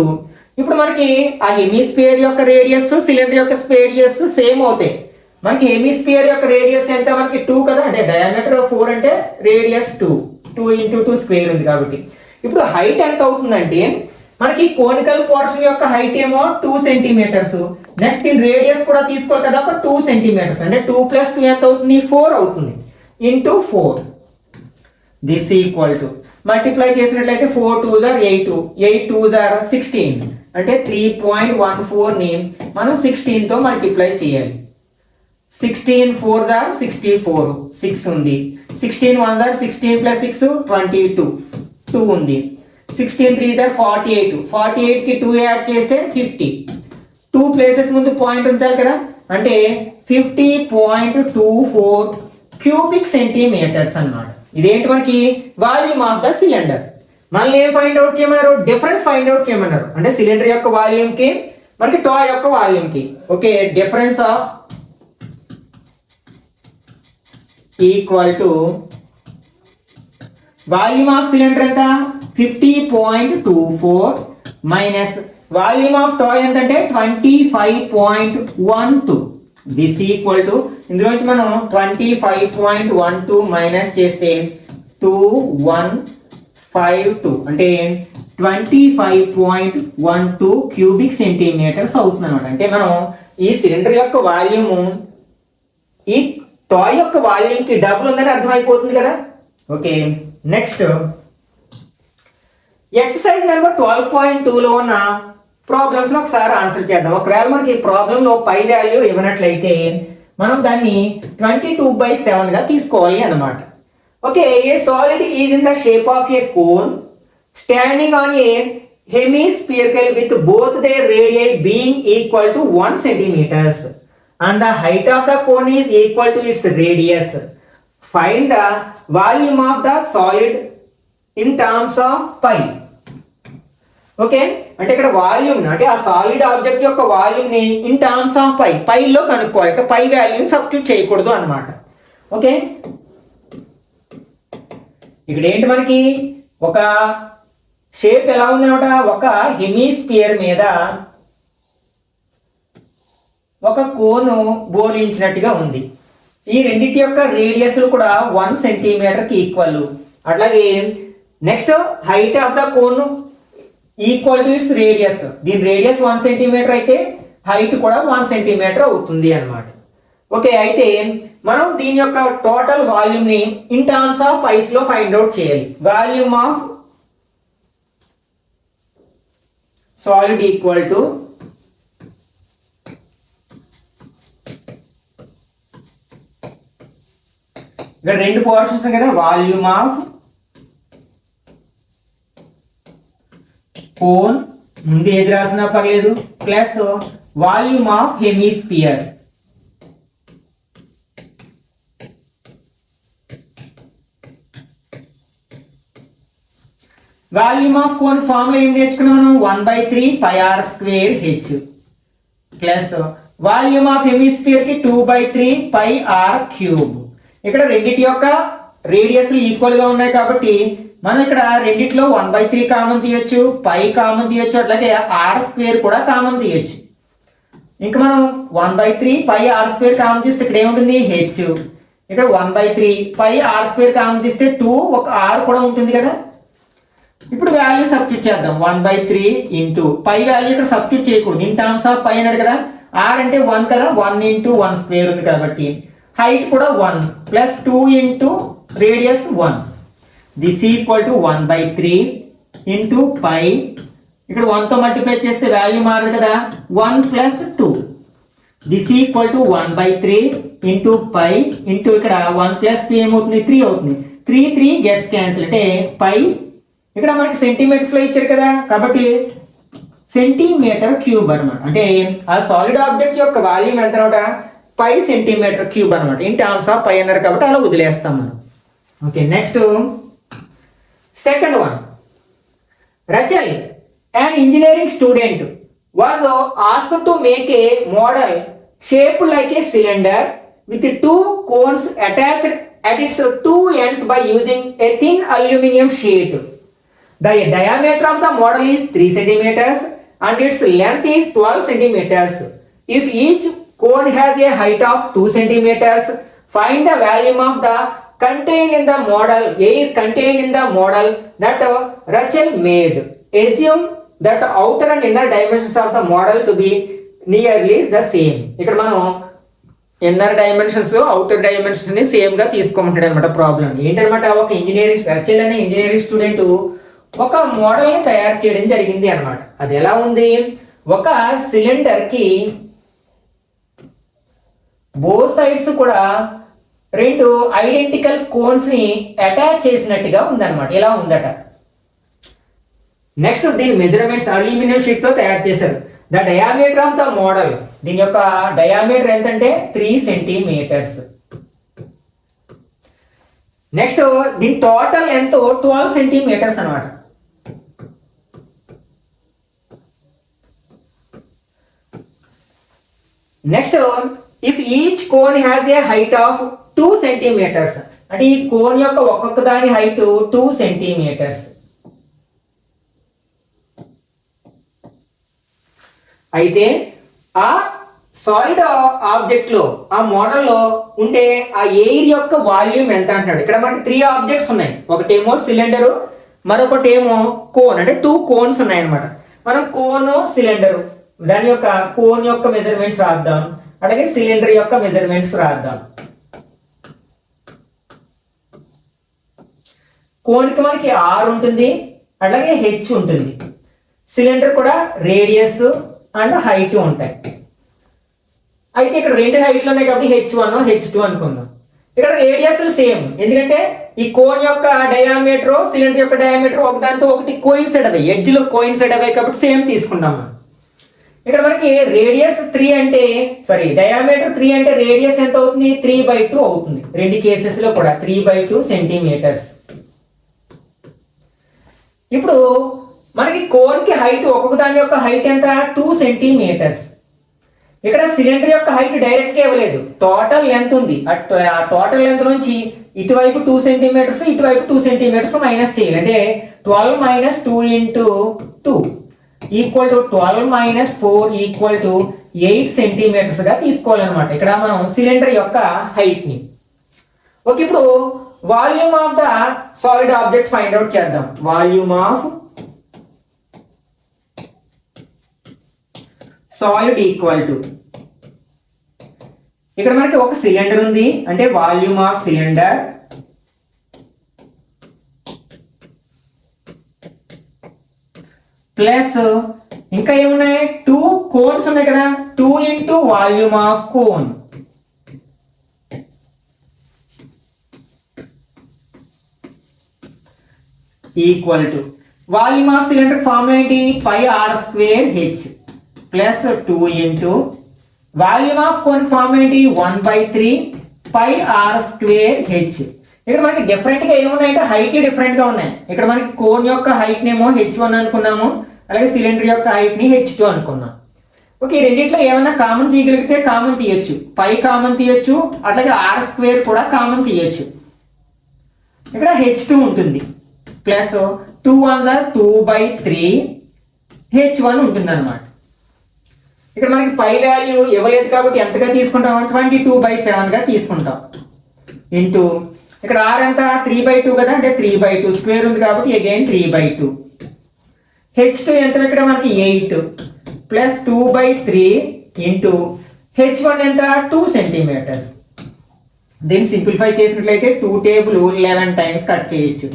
[SPEAKER 1] ఇప్పుడు మనకి ఆ హెమిస్పియర్ యొక్క రేడియస్ సిలిండర్ యొక్క రేడియస్ సేమ్ అవుతాయి. మనకి హెమిస్పియర్ యొక్క రేడియస్ ఎంత, మనకి 2 కదా, అంటే డయామీటర్ 4 అంటే రేడియస్ 2 ఇంటూ 2 స్క్వేర్ ఉంది కాబట్టి. ఇప్పుడు హైట్ ఎంత అవుతుందంటే మనకి కోనికల్ పోర్షన్ యొక్క హైట్ ఏమో 2 సెంటీమీటర్స్. నెక్స్ట్ ఇన్ రేడియస్ కూడా తీసుకోవాలి కదా, ఒక 2 సెంటీమీటర్స్, అంటే 2 + 2 ఎంత అవుతుంది, 4 అవుతుంది into 4. This equal to multiply చేసినట్లయితే 4 2s are 8 8 2s are 16, అంటే 3.14ని మనం 16తో మల్టిప్లై చేయాలి. 16 4s are 64, 6 ఉంది. 16 1s are 16 + 6 22, 2 ఉంది. 16 3s are 48, 48కి 2 యాడ్ చేస్తే 50. 2 ప్లేసెస్ ముందు పాయింట్ ఉంచాలి కదా, అంటే 50.24 క్యూబిక్ సెంటీమీటర్స్ అన్నమాట. ఇదేంటి మనకి వాల్యూమ్ ఆఫ్ ద సిలిండర్. మళ్ళీ ఏం ఫైండ్ అవుట్ చేయమన్నారు, డిఫరెన్స్ ఫైండ్ అవుట్ చేయమన్నారు. అంటే సిలిండర్ యొక్క వాల్యూమ్ కి మనకి టాయ్ యొక్క వాల్యూమ్ కి okay difference of equal to volume of cylinder ఎంత 50.24 మైనస్ వాల్యూమ్ ఆఫ్ టాయ్ ఎంత అంటే 25.12. దిస్ ఈక్వల్ టు ఇందులోంచి మనం 25.12 మైనస్ చేస్తే 2152, అంటే 25.12 క్యూబిక్ సెంటీమీటర్స్ అవుతుంది అనమాట. అంటే మనం ఈ సిలిండర్ యొక్క వాల్యూము ఈ టాయ్ యొక్క వాల్యూమ్ కి డబుల్ ఉందని అర్థమైపోతుంది కదా. ఓకే, నెక్స్ట్ ఎక్సర్సైజ్ నెంబర్ 12.2లో ఉన్న ప్రాబ్లమ్స్ ఒకసారి ఆన్సర్ చేద్దాం. ఒకవేళ మనకి ప్రాబ్లంలో పై వాల్యూ ఇవ్వనట్లయితే మనం దాన్ని 22/7 గా తీసుకోవాలి అన్నమాట. Okay, a solid is in the shape of a cone standing on a hemispherical with both their radii being equal to 1 centimeters and the height of the cone is equal to its radius. Find the volume of the solid in terms of pi. Okay, అంటే ఇక్కడ వాల్యూమ్ అంటే ఆ సాలిడ్ ఆబ్జెక్ట్ యొక్క వాల్యూమ్ ని ఇన్ టర్మ్స్ ఆఫ్ పైలో కనుక్కోవాలి. అంటే పై వాల్యూని సబ్స్టిట్యూట్ చేయకూడదు అన్నమాట. ఓకే, ఇక్కడ ఏంటి మనకి ఒక షేప్ ఎలా ఉంది అనమాట, ఒక హెమిస్పియర్ మీద ఒక కోను బోర్లించినట్టుగా ఉంది. ఈ రెండింటి యొక్క రేడియస్లు కూడా 1 సెంటీమీటర్కి ఈక్వల్. అట్లాగే next height of the cone equal to it's radius. దీని రేడియస్ 1 సెంటీమీటర్ అయితే హైట్ కూడా 1 సెంటీమీటర్ అవుతుంది అన్నమాట. ఓకే, అయితే మనం దీని యొక్క టోటల్ వాల్యూమ్ ని ఇన్ టర్మ్స్ ఆఫ్ పైస్ లో ఫైండ్ అవుట్ చేయాలి. Volume of solid equal to ఇక్కడ రెండు పోర్షన్స్ కదా, వాల్యూమ్ ఆఫ్ కోన్ ముందు ఏది రాసినా పర్లేదు plus volume of hemisphere. Volume of cone formula ఏం నేర్చుకున్నాం మనం, 1/3 πr² h plus volume of hemisphere కి 2/3 πr³. ఇక్కడ రెండిటి యొక్క రేడియస్లు ఈక్వల్ గా ఉన్నాయి కాబట్టి మనం ఇక్కడ రెండిట్లో 1/3 కామన్ తీయొచ్చు, పై కామన్ తీయొచ్చు, అట్లాగే r² కూడా కామన్ తీయొచ్చు. ఇంకా మనం 1/3 పై ఆర్ స్క్వేర్ కామన్ తీస్తే ఇక్కడ ఏముంటుంది హెచ్, ఇక్కడ 1/3 పై ఆర్ స్క్వేర్ కామన్ తీస్తే 2 ఒక ఆర్ కూడా ఉంటుంది కదా. ఇప్పుడు వాల్యూ సబ్స్టిట్యూట్ చేద్దాం. 1/3 ఇంటూ పై వాల్యూ ఇక్కడ సబ్స్టిట్యూట్ చేయకూడదు, ఇన్ టర్మ్స్ ఆఫ్ పై అన్నాడు కదా. ఆర్ అంటే 1 కదా, 1 ఇంటూ 1 స్క్వేర్ ఉంది కాబట్టి హైట్ కూడా 1 plus 2 into radius 1. This equal to 1/3 into pi, ఇక్కడ 1తో మల్టిప్లై చేస్తే వాల్యూ మారదు కదా, 1 plus 2. This equal to 1/3 into pi into ఇక్కడ 1 ప్లస్ 2 ఏమవుతుంది 3 అవుతుంది. 3 గెట్స్ క్యాన్సిల్ అంటే పై, ఇక్కడ మనకి సెంటీమీటర్స్లో ఇచ్చారు కదా కాబట్టి సెంటీమీటర్ క్యూబ్ అనమాట. అంటే ఆ సాలిడ్ ఆబ్జెక్ట్ యొక్క వాల్యూమ్ ఎంత అనమాట, పై సెంటీమీటర్ క్యూబ్ అనమాట. ఇన్ టర్మ్స్ ఆఫ్ పై అన్నారు కాబట్టి అలా వదిలేస్తాం మనం. Okay, next second one. Rachel, an engineering student, was asked to make a model shaped like a cylinder with two cones attached at its two ends by using a thin aluminum sheet. The diameter of the model is 3 centimeters and its length is 12 centimeters. If each cone has a height of 2 centimeters, find the volume of the contained in the model, air contained in the model that Rachel made. Assume that outer and inner dimensions of the model to be nearly the same. ఇక్కడ మనం ఇన్నర్ డైమెన్షన్స్ అవుటర్ డైమెన్షన్స్ ని సేమ్ గా తీసుకోమంటాడు అనమాట. ప్రాబ్లం ఏంటనమాట, ఒక రచెల్ అనే ఇంజనీరింగ్ స్టూడెంట్ ఒక మోడల్ ని తయారు చేయడం జరిగింది అనమాట. అది ఎలా ఉంది, ఒక సిలిండర్ కి బోత్ సైడ్స్ కూడా 2 ఐడెంటికల్ కోన్స్ ని అటాచ్ చేసినట్టుగా ఉందన్నమాట. ఇలా ఉందట. నెక్స్ట్ దీని మెజర్మెంట్స్ అల్యూమినియం షీట్ తో తయారు చేశారు. The diameter of the model, దీని యొక్క డయామీటర్ ఎంతంటే 3 సెంటీమీటర్స్. నెక్స్ట్ దీని టోటల్ ఎంతో 12 సెంటీమీటర్స్ అనమాట. Next if each cone has a height of 2 centimeters, అంటే ఈ కోన్ యొక్క ఒక్కొక్క దాని హైట్ 2 సెంటీమీటర్స్. అయితే ఆ సాలిడ్ ఆబ్జెక్ట్ లో, ఆ మోడల్లో ఉండే ఆ ఎయిర్ యొక్క వాల్యూమ్ ఎంత అంటున్నాడు. ఇక్కడ మనకి 3 ఆబ్జెక్ట్స్ ఉన్నాయి. ఒకటేమో సిలిండరు, మరొకటేమో కోన్, అంటే 2 కోన్స్ ఉన్నాయి అనమాట. మనం కోన్ సిలిండరు దాని యొక్క కోన్ యొక్క మెజర్మెంట్స్ రాద్దాం, అలాగే సిలిండర్ యొక్క మెజర్మెంట్స్ రాద్దాం. కోన్కి మనకి ఆర్ ఉంటుంది, అలాగే హెచ్ ఉంటుంది. సిలిండర్ కూడా రేడియస్ అండ్ హైట్ ఉంటాయి. అయితే ఇక్కడ 2 హైట్లు ఉన్నాయి కాబట్టి H1 H2 అనుకుందాం. ఇక్కడ రేడియస్ సేమ్, ఎందుకంటే ఈ కోన్ యొక్క డయామీటర్ సిలిండర్ యొక్క డయామీటర్ ఒకదానితో ఒకటి కోయిన్సైడ్ అవ్వాయి, ఎడ్జ్లో కోయిన్సైడ్ అవ్వాయి కాబట్టి సేమ్ తీసుకుంటాం మనం. ఇక్కడ మనకి రేడియస్ 3 అంటే డయామీటర్ 3 అంటే రేడియస్ ఎంత అవుతుంది 3/2 అవుతుంది. 2 కేసెస్ లో కూడా 3/2 సెంటీమీటర్స్. ఇప్పుడు మనకి కోన్ కి హైట్, ఒక్కొక్క దాని యొక్క హైట్ ఎంత 2 సెంటీమీటర్స్. ఇక్కడ సిలిండర్ యొక్క హైట్ డైరెక్ట్ గా ఇవ్వలేదు, టోటల్ లెంత్ ఉంది. ఆ టోటల్ లెంత్ నుంచి ఇటువైపు 2 సెంటీమీటర్స్, ఇటువైపు 2 సెంటీమీటర్స్ మైనస్ చేయాలి. అంటే 12 minus 2 into 2 equal to 12 minus 4 equal to 8 centimeters గా తీసుకోవాలన్నమాట. ఇక్కడ మనం సిలిండర్ యొక్క హైట్ ని. ఓకే, ఇప్పుడు volume of the solid object find out చేద్దాం. Volume of solid equal to, ఇక్కడ మనకి ఒక సిలిండర్ ఉంది, అంటే వాల్యూమ్ ఆఫ్ సిలిండర్ ప్లస్ ఇంకా ఏమున్నాయి 2 కోన్స్ ఉన్నాయి కదా, 2 into volume of cone equal to volume of cylinder formula ఏంటి, pi are square h plus 2 into volume of cone formula ఏంటి 1/3 పై ఆర్ స్క్వేర్ హెచ్. ఇక్కడ మనకి డిఫరెంట్ గా ఏమున్నాయంటే హైట్ డిఫరెంట్ గా ఉన్నాయి. ఇక్కడ మనకి కోన్ యొక్క హైట్ నేమో H1 అనుకున్నాము, అలాగే సిలిండర్ యొక్క హైట్ ని H2 అనుకున్నాం. ఓకే, ఈ రెండిట్లో ఏమన్నా కామన్ తీయగలిగితే కామన్ తీయొచ్చు, పై కామన్ తీయొచ్చు, అట్లాగే ఆర్ స్క్వేర్ కూడా కామన్ తీయొచ్చు. ఇక్కడ H2 ఉంటుంది ప్లస్ 2 1 2/3 H1 ఉంటుంది అనమాట. ఇక్కడ మనకి పై వాల్యూ ఇవ్వలేదు కాబట్టి ఎంతగా తీసుకుంటాం, 22/7గా తీసుకుంటాం. ఇంటూ ఇక్కడ ఆర్ ఎంత 3/2 కదా, అంటే 3/2 స్క్వేర్ ఉంది కాబట్టి అగైన్ 3/2. H2 ఎంత ఇక్కడ మనకి 8 ప్లస్ 2/3 ఇంటూ H1 ఎంత 2 సెంటీమీటర్స్. దీన్ని సింప్లిఫై చేసినట్లయితే 2 టేబుల్ 11 టైమ్స్ కట్ చేయొచ్చు.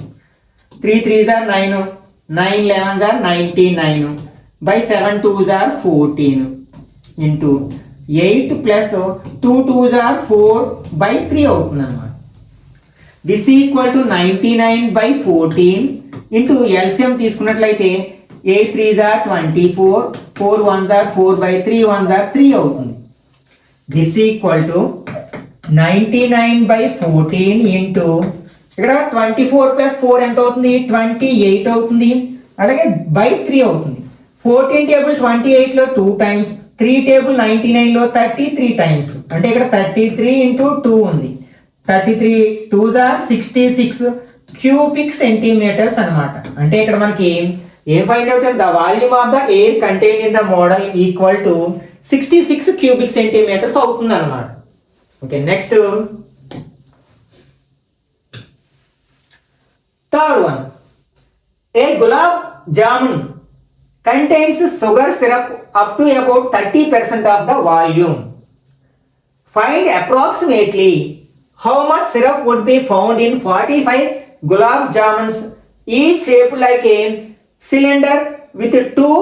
[SPEAKER 1] 3 3s are 9, 9 11s are 99 by 7 2s are 14 into 8 plus 2 2s are 4/3 అవుతుంది అన్నమాట. This equal to 99/14 into LCM తీసుకున్నట్లయితే 8 3s are 24, 4 1s are 4/3, 1s are 3 అవుతుంది. దిస్ ఈక్వల్ టు 99/14 ఇంటూ ఇక్కడ 24 ప్లస్ 4 ఎంత అవుతుంది, 28 అవుతుంది. అలాగే బై 3 అవుతుంది. 14 టేబుల్ 28లో 2 టైమ్స్, 3 టేబుల్ 99లో 33 టైమ్స్, అంటే ఇక్కడ 33 ఇంటూ 2 ఉంది. 33 2s are 66 క్యూబిక్ సెంటీమీటర్స్ అనమాట. అంటే ఇక్కడ మనకి ఏం ఫైండ్ అవుట్ చేయాలి, the volume of the air contain in the model equal to 66 cubic centimetres అవుతుంది అనమాట. Okay, next third one. A gulab jamun contains sugar syrup up to about 30% of the volume. Find approximately how much syrup would be found in 45 gulab jamuns, each shaped like a cylinder with 2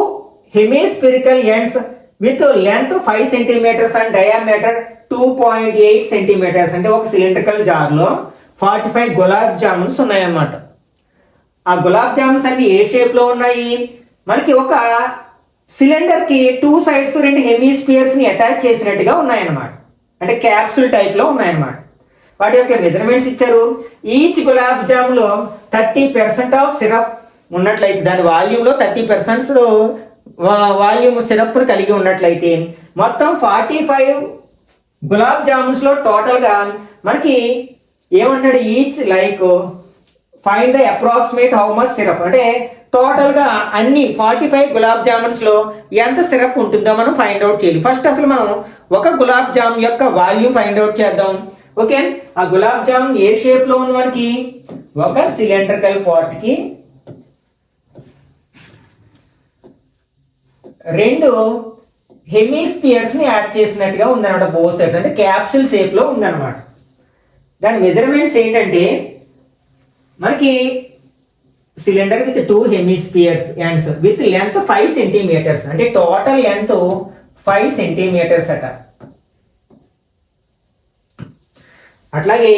[SPEAKER 1] hemispherical ends with length 5 centimeters and diameter 2.8 centimeters. అంటే ఒక సిలిండ్రికల్ జార్లో 45 గులాబ్ జామున్స్ ఉన్నాయన్నమాట. ఆ గులాబ్ జామున్స్ అన్ని ఏ షేప్లో ఉన్నాయి, మనకి ఒక సిలిండర్కి 2 sides 2 హెమిస్పియర్స్ని అటాచ్ చేసినట్టుగా ఉన్నాయన్నమాట. అంటే క్యాప్సూల్ టైప్లో ఉన్నాయన్నమాట. వాటి యొక్క మెజర్మెంట్స్ ఇచ్చారు. ఈచ్ గులాబ్ జామ్లో 30% ఆఫ్ సిరప్ ఉన్నట్లయితే, దాని వాల్యూమ్లో 30% వాల్యూమ్ సిరప్ను కలిగి ఉన్నట్లయితే మొత్తం 45 గులాబ్ జామున్స్లో టోటల్గా మనకి ఏమంటాడు, each like find the approximate how much syrup, అంటే టోటల్గా అన్ని 45 గులాబ్ జామున్స్లో ఎంత సిరప్ ఉంటుందో మనం ఫైండ్ అవుట్ చేయాలి. ఫస్ట్ అసలు మనం ఒక గులాబ్ జామ్ యొక్క వాల్యూమ్ ఫైండ్ అవుట్ చేద్దాం. ఓకే, ఆ గులాబ్ జామున్ ఏ షేప్లో ఉంది, మనకి ఒక సిలిండ్రికల్ పార్ట్కి 2 హెమిస్పియర్స్ని యాడ్ చేసినట్టుగా ఉందన్నమాట. బోత్ సైడ్స్ అంటే క్యాప్సూల్ షేప్లో ఉందన్నమాట. దాని మెజర్మెంట్స్ ఏంటంటే మనకి cylinder with 2 hemispheres ends with length 5 centimeters, అంటే టోటల్ లెంత్ 5 సెంటీమీటర్స్ అట. అట్లాగే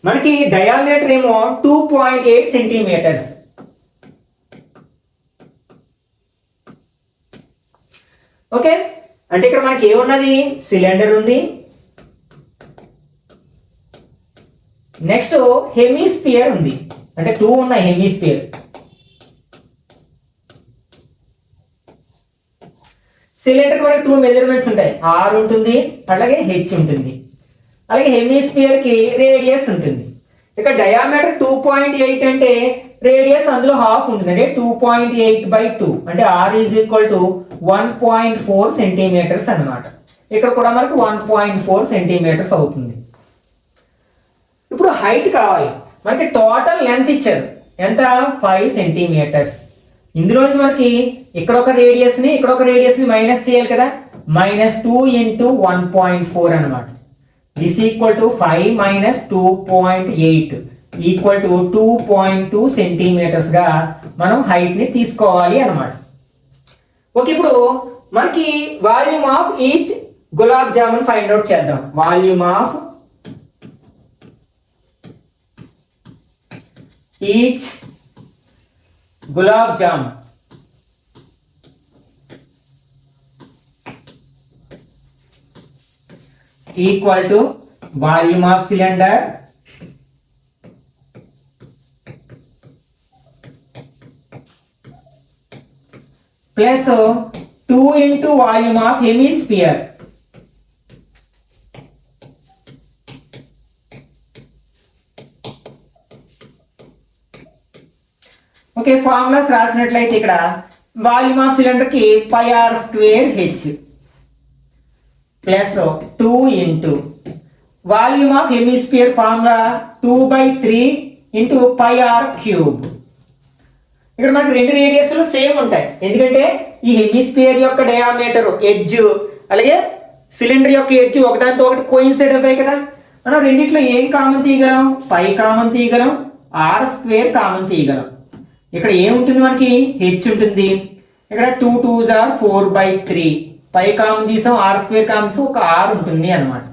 [SPEAKER 1] మనకి డయామీటర్ ఏమో 2.8 సెంటీమీటర్స్. ఓకే, అంటే ఇక్కడ మనకి ఏమున్నది, సిలిండర్ ఉంది, నెక్స్ట్ హెమిస్పియర్ ఉంది, అంటే 2 ఉన్నాయి హెమిస్పియర్. సిలిండర్ మనకి 2 మెజర్మెంట్స్ ఉంటాయి, R ఉంటుంది అలాగే H ఉంటుంది. అలాగే హెమిస్పియర్ కి రేడియస్ ఉంటుంది. ఇక్కడ డయామీటర్ 2.8 అంటే రేడియస్ అందులో హాఫ్ ఉంటుంది, అంటే 2.8/2, అంటే R is equal to 1.4 centimeters అనమాట. ఇక్కడ కూడా మనకు 1.4 సెంటీమీటర్స్ అవుతుంది. ఇప్పుడు హైట్ కావాలి, మనకి టోటల్ లెంత్ ఇచ్చారు ఎంత, 5 సెంటీమీటర్స్. ఇందులోంచి మనకి ఇక్కడ ఒక రేడియస్ని ఇక్కడ ఒక రేడియస్ని మైనస్ చేయాలి కదా, -2 × 1.4 అనమాట. This equal to 5 - 2.8 equal to 2.2 సెంటీమీటర్స్గా మనం హైట్ని తీసుకోవాలి అనమాట. ఓకే, ఇప్పుడు మనకి volume of each gulab jamun find out చేద్దాం. Volume of each gulab jam equal to volume of cylinder plus 2 × volume of hemisphere. Okay, formulas రాసినట్లయితే ఇక్కడ వాల్యూమ్ ఆఫ్ సిలిండర్ కి πr² H, plus 2 into volume of hemisphere formula 2/3 into pi r cube. ఇక్కడ మనకి రెండు రేడియస్లు సేమ్ ఉంటాయి, ఎందుకంటే ఈ హెమిస్పియర్ యొక్క డయామీటర్ ఎడ్జ్ అలాగే సిలిండర్ యొక్క ఎడ్జ్ ఒకదానితో ఒకటి కోయిన్సైడ్ అవుతాయి కదా. మనం రెండిట్లో ఏం కామన్ తీయగలం? పై కామన్ తీయగలం, ఆర్ స్క్వేర్ కామన్ తీయగలం. ఇక్కడ ఏముంటుంది మనకి? హెచ్ ఉంటుంది. ఇక్కడ 2 2s are 4/3 పై కామన్ తీసాం, ఆర్ స్క్వేర్ కామన్ తీసాం, ఒక ఆర్ ఉంటుంది అనమాట.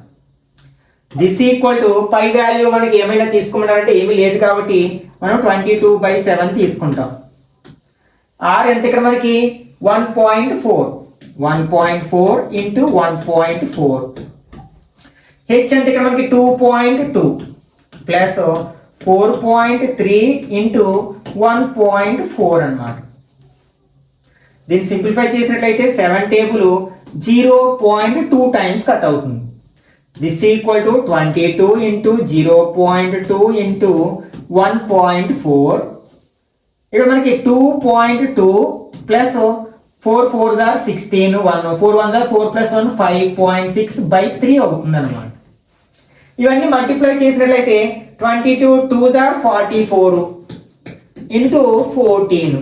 [SPEAKER 1] This equal to pi value మనకి ఏమైనా తీసుకున్నారంటే ఏమీ లేదు కాబట్టి మనం 22/7 తీసుకుంటాం. ఆర్ ఎంత ఇక్కడ మనకి? 1.4 ఇంటూ 1.4. హెచ్ ఎంత ఇక్కడ మనకి? 2.2 ప్లస్ 4.3 ఇంటూ 1.4 అన్నమాట. దీన్ని సింప్లిఫై చేసినట్లయితే 7 టేబుల్ 0.2 టైమ్స్ కట్ అవుతుంది. This equal to 22 into 0.2 into 1.4. ఇక్కడ మనకి 2.2 plus 4 4s are 16, 1 4 1s are 4 plus 1 5.6/3 అవుతుంది అనమాట. ఇవన్నీ మల్టిప్లై చేసినట్లయితే 22 2s are 44 into 14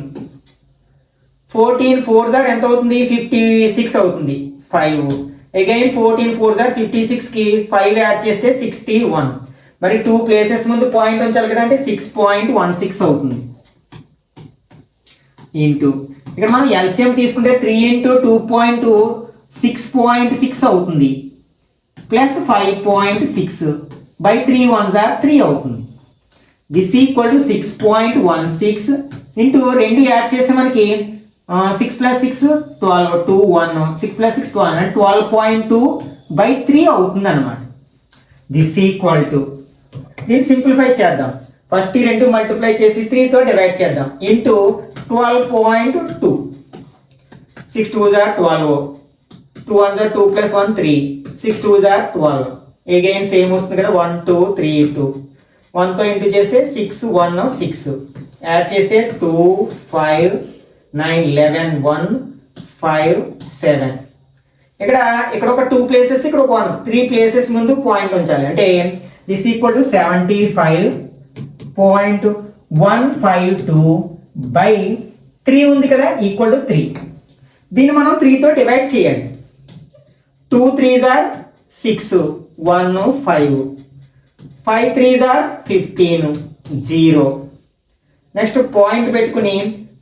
[SPEAKER 1] 4s are ఎంత అవుతుంది? 56 అవుతుంది. 5 అగైన్ 14 4s are 56కి 5 యాడ్ చేస్తే 61. మరి 2 ప్లేసెస్ ముందు పాయింట్ ఉంచాలి కదా, అంటే 6.16 అవుతుంది. ఇంటూ ఇక్కడ మనం ఎల్సిఎం తీసుకుంటే 3 ఇంటూ 2.2 6.6 అవుతుంది. ప్లస్ 5.6/3 1s are 3 అవుతుంది. This equal to 6.16 into 2 add చేస్తే మనకి 6 + 6 12 2 1 6 + 6 12 అంటే 12.2/3 అవుతుంది అనమాట. దిస్ ఈక్వల్ టు దీన్ని సింప్లిఫై చేద్దాం. ఫస్ట్ ఈ రెండు మల్టిప్లై చేసి 3తో డివైడ్ చేద్దాం. Into 12.2 6 2s are 12 2 1s are 2 plus 1 3 6 2s are 12. Again same వస్తుంది కదా, 1 2 3 2 1తో ఇంటూ చేస్తే 6 1 6 యాడ్ చేస్తే 2 5 9 11 1 5 7. ఇక్కడ ఒక 2 ప్లేసెస్, ఇక్కడ ఒక 1 3 ప్లేసెస్ ముందు పాయింట్ ఉంచాలి. అంటే దిస్ ఈక్వల్ టు 75.152/3 ఉంది కదా, ఈక్వల్ టు 3. దీన్ని మనం 3తో డివైడ్ చేయాలి. 2 3s are 6 1 5 5 3s are 15 0. Next point పెట్టుకుని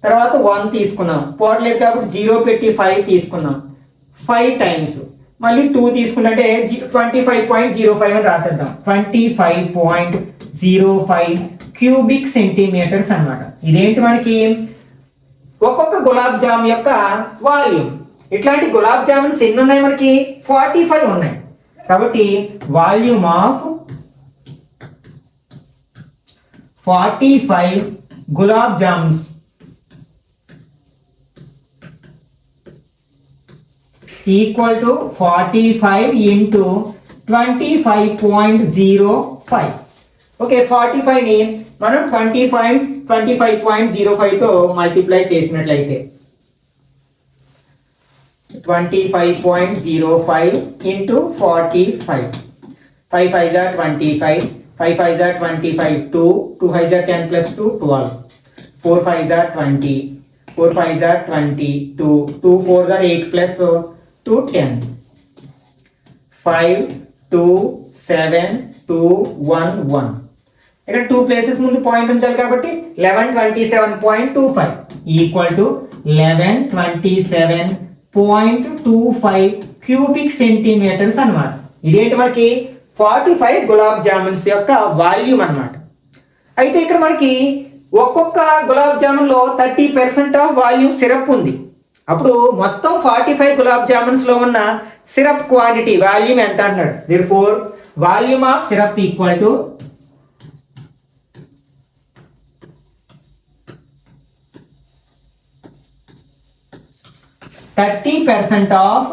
[SPEAKER 1] తర్వాత 1 తీసుకున్నాం, పోవట్లేదు కాబట్టి 0 పెట్టి 5 తీసుకున్నాం. 5 టైమ్స్ మళ్ళీ 2 తీసుకుంటే 25.05 అని రాసేద్దాం. 25.05 క్యూబిక్ సెంటీమీటర్స్ అన్నమాట. ఇదేంటి మనకి? ఒక్కొక్క గులాబ్ జామ్ యొక్క వాల్యూమ్. ఇట్లాంటి గులాబ్ జామున్స్ ఎన్ని ఉన్నాయి మనకి? 45 ఉన్నాయి. కాబట్టి volume of 45 gulab jamuns equal to 45 into 25.05. Okay, 45ని మనం 25.05తో మల్టిప్లై చేసినట్లయితే 25.05 into 45 5 5s are 25 5 5s are 25 2 2 5s are 10 plus 2 12 4 5s are 20 4 5s are 20 2 2 4s are 8 plus 2 10 5 2 7 2 1 1. ఇక్కడ 2 ప్లేసెస్ ముందు పాయింట్ ఉంచాలి కాబట్టి 1127.25 ఈక్వల్ టు 1127.25 క్యూబిక్ సెంటీమీటర్స్ అన్నమాట. ఇదేంటి మనకి? 45 గులాబ్ జామున్స్ యొక్క వాల్యూమ్ అన్నమాట. అయితే ఇక్కడ మనకి ఒక్కొక్క గులాబ్ జామున్లో 30% ఆఫ్ వాల్యూమ్ సిరప్ ఉంది. అప్పుడు మొత్తం 45 గులాబ్ జామున్స్ లో ఉన్న సిరప్ క్వాంటిటీ వాల్యూమ్ ఎంత అంటున్నాడు. Therefore volume of syrup equal to 30% of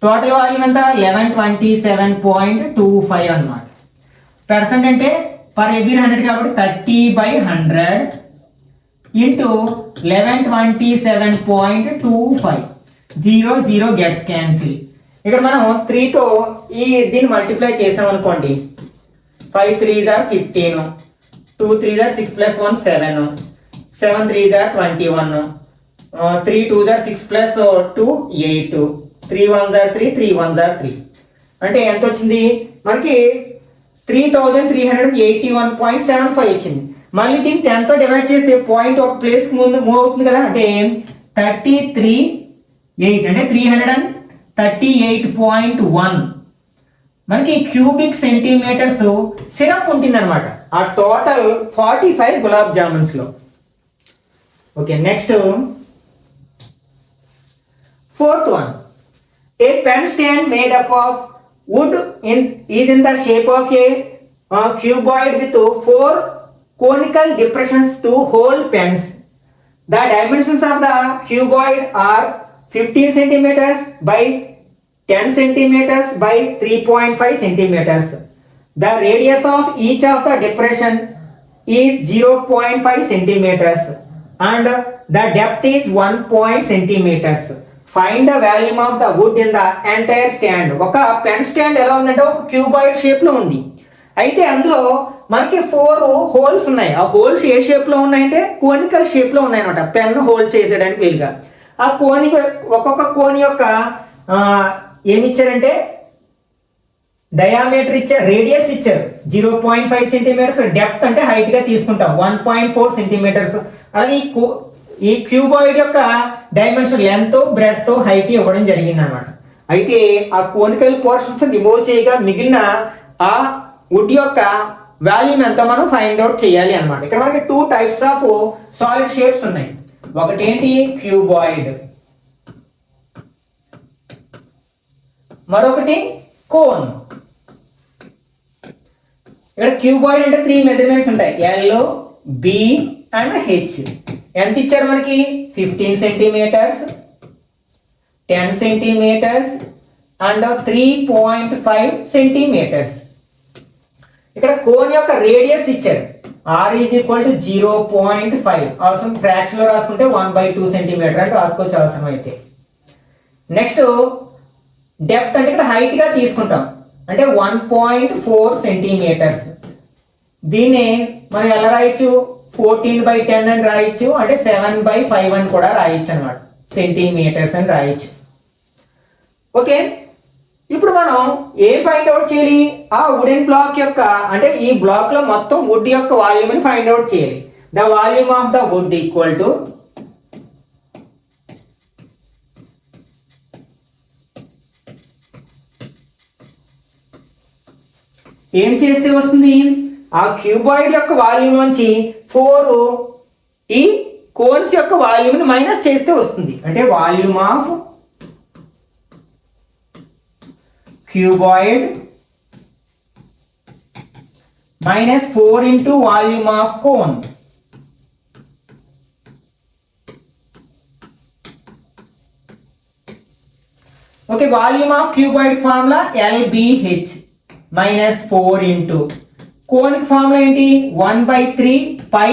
[SPEAKER 1] total volume ఎంత? 1127.25 అన్నమాట. పర్సెంట్ అంటే పర్ ఎవ్రీ 100 కాబట్టి 30/100 ఇంటూ 1127.25. 0 0 gets cancel. ఇక్కడ మనం 3తో దీన్ని మల్టిప్లై చేసామనుకోండి. 5 3s are 15, 2 3s are 6 plus 1 7, 7 3s are 21, 3 2s are 6 plus 2 8, 3 1s are 3, 3 1s are 3. అంటే ఎంత వచ్చింది మనకి 3381.75 ఇచ్చింది. మళ్ళీ దీన్ని 10తో డివైడ్ చేస్తే పాయింట్ ఒక ప్లేస్కి ముందు మూవ్ అవుతుంది కదా, అంటే 33.8 అంటే 338.1 మనకి క్యూబిక్ సెంటీమీటర్స్ సిరప్ ఉంటుంది అనమాట. ఆ టోటల్ 45 గులాబ్ జామున్స్ లో. Okay, next 4th one. A pen stand made up of wood is in the shape of a cuboid with 4 conical depressions to hold pens. The dimensions of the cuboid are 15 centimeters by 10 centimeters by 3.5 centimeters. The radius of each of the depression is 0.5 centimeters and the depth is 1 centimeters. Find the volume of the wood in the entire stand. ఒక పెన్ స్టాండ్ ఎలా ఉందంటే ఒక క్యూబాయిడ్ షేప్ లో ఉంది. అయితే అందులో మనకి 4 హోల్స్ ఉన్నాయి. ఆ హోల్స్ ఏ షేప్ లో ఉన్నాయంటే కోనికల్ షేప్ లో ఉన్నాయి అనమాట, పెన్ హోల్డ్ చేసేయడానికి వీలుగా. ఆ కోని ఒక్కొక్క కోని యొక్క ఏమి ఇచ్చారంటే డయామీటర్ ఇచ్చారు, రేడియస్ ఇచ్చారు 0.5 సెంటీమీటర్స్, డెప్త్ అంటే హైట్ గా తీసుకుంటాం 1.4 సెంటీమీటర్స్. అలాగే ఈ క్యూబాయిడ్ యొక్క డైమెన్షన్ లెంత్ బ్రెడ్త్ హైట్ ఇవ్వడం జరిగింది అనమాట. అయితే ఆ కోనికల్ పోర్షన్స్ రిమూవ్ చేయగా మిగిలిన ఆ వుడ్ యొక్క వాల్యూమ్ ఎంత మనం ఫైండ్ అవుట్ చేయాలి అనమాట. ఇక్కడ మనకి 2 టైప్స్ ఆఫ్ సాలిడ్ షేప్స్ ఉన్నాయి. ఒకటి ఏంటి క్యూబాయిడ్, మరొకటి కోన్. ఇక్కడ క్యూబాయిడ్ అంటే 3 మెజర్మెంట్స్ ఉంటాయి, L, B అండ్ H. ఎంత ఇచ్చారు మనకి 15 సెంటీమీటర్స్, 10 సెంటీమీటర్స్ అండ్ 3.5 సెంటీమీటర్స్. ఇక్కడ కోన్ యొక్క రేడియస్ ఇచ్చారు, R is equal to 0.5. అవసరం ఫ్రాక్షన్ లో రాసుకుంటే 1/2 సెంటీమీటర్ అంటే రాసుకోవచ్చు అవసరం అయితే. నెక్స్ట్ డెప్త్ అంటే ఇక్కడ హైట్ గా తీసుకుంటాం, అంటే 1.4 సెంటీమీటర్స్. దీన్ని మనం ఎలా రాయొచ్చు 14/10 అని రాయొచ్చు, అంటే 7/5 అని కూడా రాయొచ్చు అనమాట, సెంటీమీటర్స్ అని రాయొచ్చు. ఓకే, ఇప్పుడు మనం ఏం ఫైండ్ అవుట్ చేయాలి, ఆ వుడెన్ బ్లాక్ యొక్క అంటే ఈ బ్లాక్ లో మొత్తం వుడ్ యొక్క వాల్యూమ్ ని ఫైండ్ అవుట్ చేయాలి. The volume of the wood equal to ఏం చేస్తే వస్తుంది, ఆ క్యూబాయిడ్ యొక్క వాల్యూమ్ నుంచి 4 ఈ కోన్స్ యొక్క వాల్యూమ్ ని మైనస్ చేస్తే వస్తుంది. అంటే volume of cuboid minus 4 into volume of cone. Okay, volume of cuboid formula LBH minus 4 into conic formula ఏంటి 1/3 pi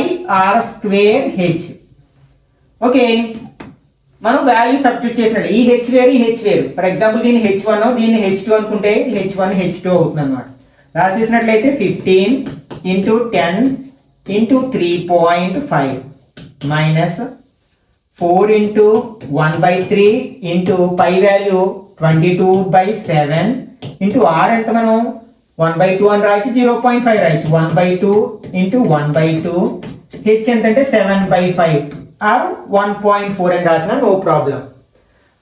[SPEAKER 1] r square h. Okay, మనం వాల్యూ సబ్స్టిట్యూట్ చేసినట్టు ఈ హెచ్ వేరు ఈ హెచ్ వేరు. ఫర్ ఎగ్జాంపుల్ దీన్ని H1 దీన్ని H2 అనుకుంటే H1 H2 అవుతుంది అనమాట. రాసేసినట్లయితే 15 into 10 into 3.5 minus 4 into 1/3 into pi value 22/7 into r ఎంత మనం 1/2 అని రాయొచ్చు, 0.5 రాయొచ్చు, 1/2 into 1/2 h ఎంత అంటే 7/5 or 1.4 అని రాసిన no problem.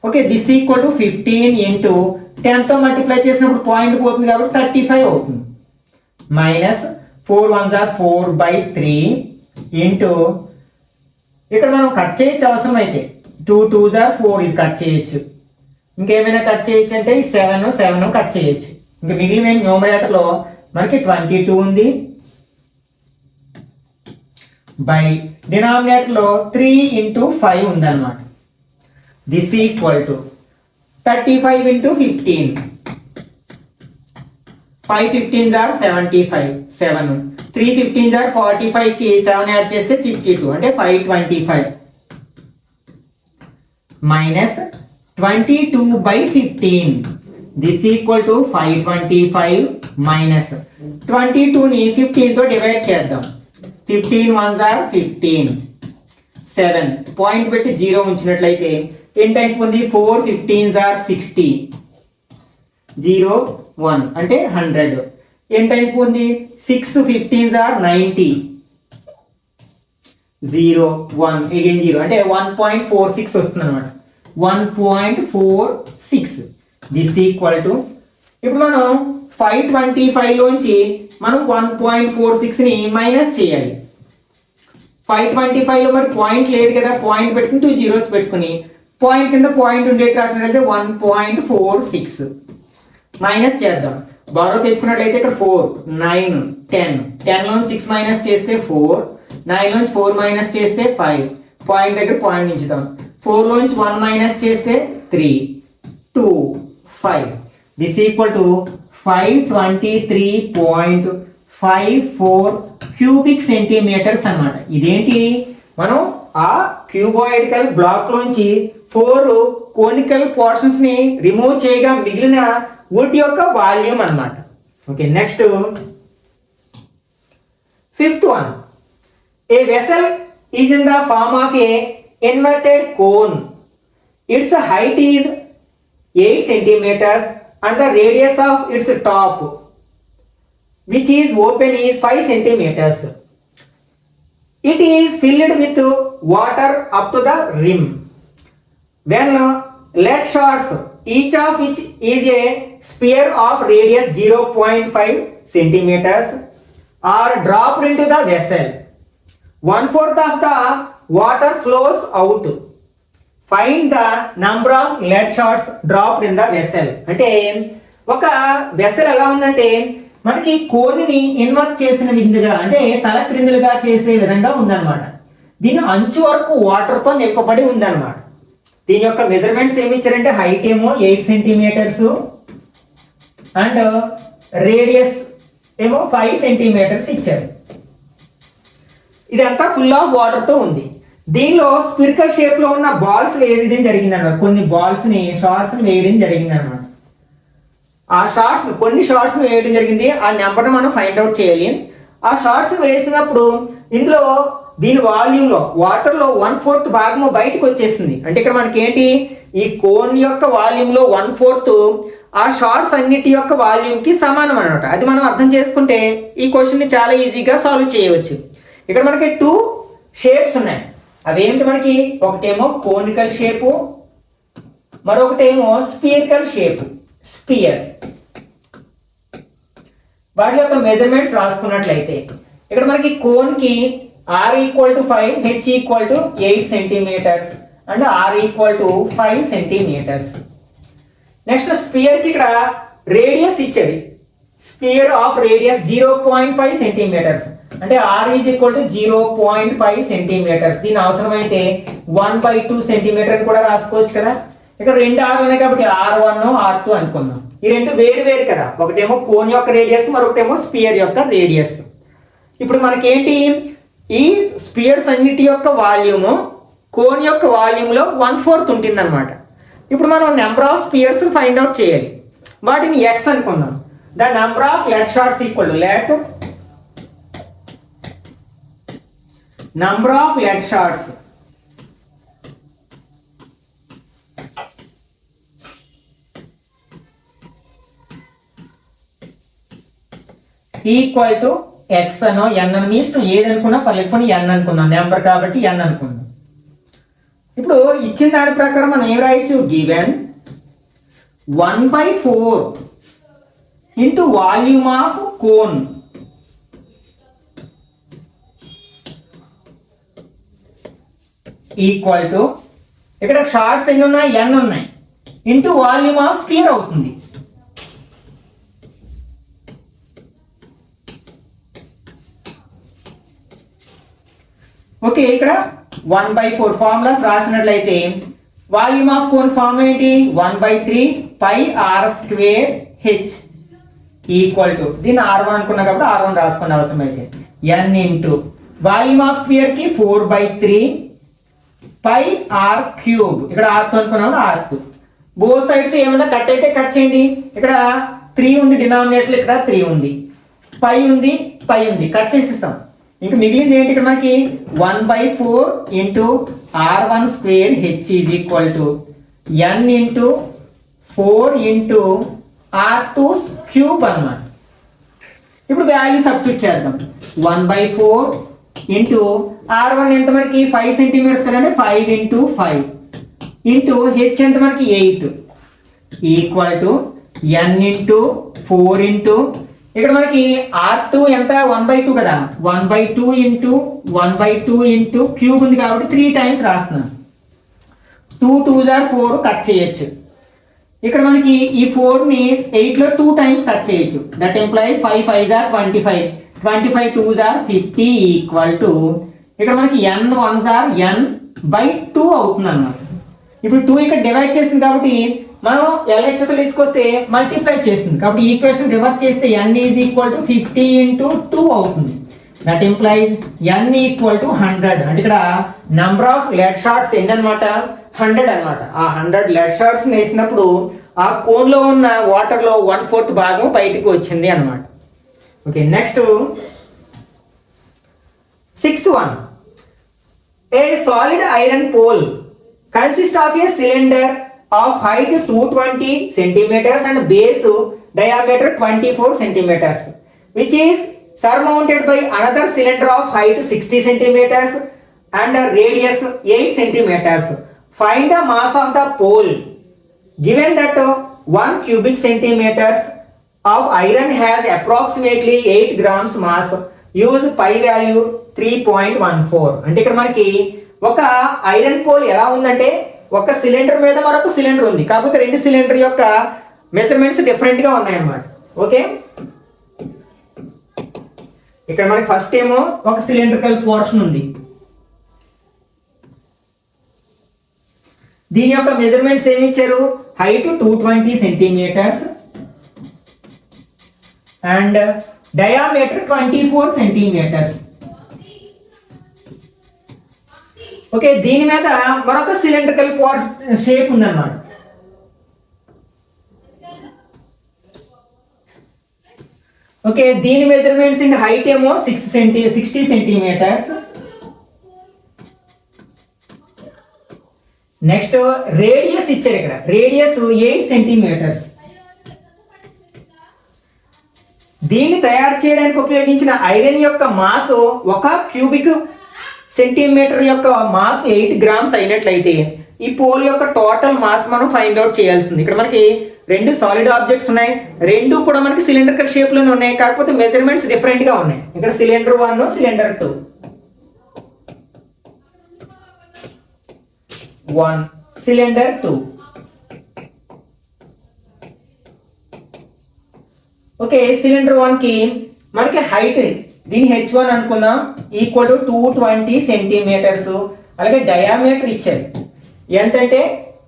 [SPEAKER 1] Okay, this equal to 15 into 10తో మల్టిప్లై చేసినప్పుడు పాయింట్ పోతుంది కాబట్టి 35 అవుతుంది. మైనస్ 4 1s are 4/3 ఇంటూ ఇక్కడ మనం కట్ చేయొచ్చు అవసరం అయితే 2 2s are 4 ఇది కట్ చేయొచ్చు. ఇంకేమైనా కట్ చేయొచ్చు అంటే 7 కట్ చేయొచ్చు. ఇంకా మిగిలిన న్యూమరేటర్లో మనకి 22 ఉంది బై డినామినేటర్లో 3 into 5 ఉందన్నమాట. This equal to 35 into 15. 5 15s are 75, 7 3 15s are 45 కి 7 యాడ్ చేస్తే 52 అంటే 525 minus 22/15. This equal to 525 minus 22ని 15 తో డివైడ్ చేద్దాం. 15 1s are 15. 7 పాయింట్ పెట్టి 0 ఉంచినట్లయితే ఎన్ని టైమ్స్ ఉంది? 4 15s are 60. 0 1 అంటే 100. ఎన్ని టైమ్స్ ఉంది? 6 15s are 90. 0 1 again 0 అంటే 1.46 వస్తుంది అనమాట. 1.46. దిస్ ఈక్వల్ టు ఇప్పుడు మనం 525 లోంచి మనం 1.46ని మైనస్ చేయాలి. 525లో మరి పాయింట్ లేదు కదా, పాయింట్ పెట్టుకుని 2 zeros పెట్టుకుని పాయింట్ కింద పాయింట్ ఉండేది రాసినట్లయితే 1.46 మైనస్ చేద్దాం. బారో తెచ్చుకున్నట్లయితే ఇక్కడ 4 9 10 10లోంచి 6 మైనస్ చేస్తే 4, 9లోంచి 4 మైనస్ చేస్తే 5, పాయింట్ దగ్గర పాయింట్ ఉంచుతాం. 4లోంచి 1 మైనస్ చేస్తే 3 2 5. This equal to 523.54 cubic centimeters అన్నమాట. ఇదేంటి, మనం ఆ క్యూబాయిడికల్ బ్లాక్ లోంచి 4 కోనికల్ పోర్షన్స్ ని రిమూవ్ చేయగా మిగిలిన వుడ్ యొక్క వాల్యూమ్ అన్నమాట. Okay, next fifth one. A vessel is in the form of a inverted cone. Its height is 8 centimeters and the radius of its top, which is open, is 5 centimeters. It is filled with water up to the rim. When lead shards, each of which is a sphere of radius 0.5 centimeters, are dropped into the vessel, 1/4 of the water flows out. Find the number of lead shots dropped in the vessel. అంటే ఒక వెసల్ ఎలా ఉందంటే మనకి కోన్ని ఇన్వర్ట్ చేసిన విధంగా, అంటే తల క్రిందులుగా చేసే విధంగా ఉందన్నమాట. దీని అంచు వరకు వాటర్తో నింపబడి ఉందన్నమాట. దీని యొక్క మెజర్మెంట్స్ ఏమి ఇచ్చారంటే హైట్ ఏమో 8 centimeters అండ్ రేడియస్ ఏమో 5 centimeters ఇచ్చారు. ఇదంతా ఫుల్ ఆఫ్ వాటర్తో ఉంది. దీనిలో స్పిరికల్ షేప్ లో ఉన్న బాల్స్ వేయడం జరిగింది అనమాట. కొన్ని బాల్స్ ని షార్ట్స్ ని వేయడం జరిగింది అనమాట. ఆ షార్ట్స్ కొన్ని షార్ట్స్ ని వేయడం జరిగింది. ఆ నెంబర్ మనం ఫైండ్ అవుట్ చేయాలి. ఆ షార్ట్స్ వేసినప్పుడు ఇందులో దీని వాల్యూమ్ లో వాటర్ లో 1/4 భాగము బయటకు వచ్చేసింది. అంటే ఇక్కడ మనకి ఏంటి, ఈ కోన్ యొక్క వాల్యూమ్ లో 1/4 ఆ షార్ట్స్ అన్నిటి యొక్క వాల్యూమ్ కి సమానం అనమాట. అది మనం అర్థం చేసుకుంటే ఈ క్వశ్చన్ ని చాలా ఈజీగా సాల్వ్ చేయవచ్చు. ఇక్కడ మనకి 2 షేప్స్ ఉన్నాయి. అవేంటి మనకి, ఒకటేమో కోనికల్ షేపు, మరొకటేమో స్పియరికల్ షేప్, స్పియర్. వాటి యొక్క మెజర్మెంట్స్ రాసుకున్నట్లయితే ఇక్కడ మనకి కోన్కి r = 5, h = 8 centimeters and r = 5 centimeters. Next స్పియర్కి ఇక్కడ రేడియస్ ఇచ్చేది, స్పియర్ ఆఫ్ రేడియస్ 0.5 centimeters అంటే r = 0.5 centimeters. దీని అవసరమైతే 1/2 centimeter కూడా రాసుకోవచ్చు కదా. ఇక్కడ 2 r ఉన్నాయి కాబట్టి r1 r2 అనుకుందాం. ఈ రెండు వేరు వేరు కదా, ఒకటేమో కోన్ యొక్క రేడియస్, మరొకటేమో స్పియర్ యొక్క రేడియస్. ఇప్పుడు మనకేంటి, ఈ స్పియర్స్ అన్నిటి యొక్క వాల్యూము కోన్ యొక్క వాల్యూమ్లో 1/4 ఉంటుంది అనమాట. ఇప్పుడు మనం number of spheres find out చేయాలి. వాటిని x అనుకుందాం. The number of lead shots equal to let number of lead shots equal to x అనో n అని మీ ఇష్టం, ఏది అనుకున్నా పర్లేదు. n అనుకుందాం, నెంబర్ కాబట్టి n అనుకుందాం. ఇప్పుడు ఇచ్చిన దాని ప్రకారం మనం ఏం రాయొచ్చు, given 1/4 into volume of cone equal to, ఇక్కడ షార్ట్స్ ఎన్ని ఉన్నాయి, n ఉన్నాయి, ఇంటూ వాల్యూమ్ ఆఫ్ స్పియర్ అవుతుంది. ఓకే, ఇక్కడ 1/4 ఫార్ములాస్ రాసినట్లయితే వాల్యూమ్ ఆఫ్ కోన్ ఫార్ములా ఏంటి, 1/3 pi r² h equal to, దీన్ని r1 అనుకున్నా కాబట్టి r1 రాసుకునే అవసరం అయితే, n into volume of spear కి 4/3 pi r³ ఇక్కడ r2 అనుకున్నాము, r2 బోత్ సైడ్స్ ఏమైనా కట్ అయితే కట్ చేయండి. ఇక్కడ 3 ఉంది డినామినేటర్, ఇక్కడ 3 ఉంది, పై ఉంది, పై ఉంది, కట్ చేసేసాం. ఇంకా మిగిలింది ఏంటి ఇక్కడ మనకి 1/4 into R1 square H is equal to n into 4 into R2 cube అన్నమాట. ఇప్పుడు వాల్యూ సబ్స్టిట్యూట్ చేద్దాం. 1/4 ఇంటూ R1 ఎంత మనకి 5 సెంటీమీటర్స్ కదండి, 5 ఇంటూ 5 ఇంటూ హెచ్ ఎంత మనకి 8 equal to n into 4 into ఇక్కడ మనకి R2 ఎంత 1/2 కదా, 1/2 ఇంటూ 1/2 ఇంటూ క్యూబ్ ఉంది కాబట్టి 3 టైమ్స్ రాస్తున్నాను. 2 2s are 4 కట్ చేయొచ్చు. ఇక్కడ మనకి ఈ 4ని 8లో 2 టైమ్స్ కట్ చేయొచ్చు. That employees 5 5s are 25, 25 2s are 50 equal to ఇక్కడ మనకి n 1s are n/2 అవుతుంది అన్నమాట. ఇప్పుడు 2 ఇక్కడ డివైడ్ చేస్తుంది కాబట్టి మనం LHS తీసుకొస్తే మల్టిప్లై చేస్తుంది కాబట్టి ఈక్వేషన్ రివర్స్ చేస్తే n is equal to 50 into 2 అవుతుంది. That employees n equal to 100. అంటే ఇక్కడ నెంబర్ ఆఫ్ లెడ్ షార్ట్స్ ఎన్ని అనమాట, 100 అనమాట. ఆ 100 లెడ్ షార్ట్స్ వేసినప్పుడు ఆ కోన్లో ఉన్న వాటర్లో 1/4 భాగం బయటకు వచ్చింది అనమాట. Okay, next 6th one. A solid iron pole consists of a cylinder of height 220 centimeters and base diameter 24 centimeters, which is surmounted by another cylinder of height 60 centimeters and radius 8 centimeters. Find the mass of the pole. Given that 1 cubic centimeters of iron has approximately 8 grams mass, use pi value 3.14. అంటే ఇక్కడ మనకి ఒక ఐరన్ పోల్ ఎలా ఉందంటే ఒక సిలిండర్ మీద మరొక సిలిండర్ ఉంది, కాకపోతే రెండు సిలిండర్ యొక్క మెజర్మెంట్స్ డిఫరెంట్ గా ఉన్నాయన్నమాట. ఓకే, ఇక్కడ మనకి ఫస్ట్ ఏమో ఒక సిలిండ్రికల్ పోర్షన్ ఉంది, దీని యొక్క మెజర్మెంట్స్ ఏమి ఇచ్చారు, height 220 centimeters and diameter 24 centimeters. Okay, దీని మీద మరొక సిలిండ్రికల్ షేప్ ఉందన్నమాట. ఓకే, దీని మెజర్మెంట్స్ ఇన్ హైట్ ఏమో 60 సెంటీమీటర్స్. నెక్స్ట్ రేడియస్ ఇచ్చారు, ఇక్కడ రేడియస్ 8 సెంటీమీటర్స్. దీన్ని తయారు చేయడానికి ఉపయోగించిన ఐరన్ యొక్క మాస్ 1 క్యూబిక్ సెంటీమీటర్ యొక్క మాస్ 8 గ్రామ్స్ అయినట్లయితే ఈ పోల్ యొక్క టోటల్ మాస్ మనం ఫైండ్ అవుట్ చేయాల్సింది. ఇక్కడ మనకి రెండు సాలిడ్ ఆబ్జెక్ట్స్ ఉన్నాయి, రెండు కూడా మనకి సిలిండర్ షేప్ లోనే ఉన్నాయి, కాకపోతే మెజర్మెంట్స్ డిఫరెంట్ గా ఉన్నాయి. ఇక్కడ cylinder 1 cylinder 2. 1 cylinder 2. Okay, cylinder 1 కి మనకి హైట్ దీని h1 అనుకుందాం ఈక్వల్ టు 220 సెంటీమీటర్స్. అలాగే డయామీటర్ ఇచ్చారు ఎంతంటే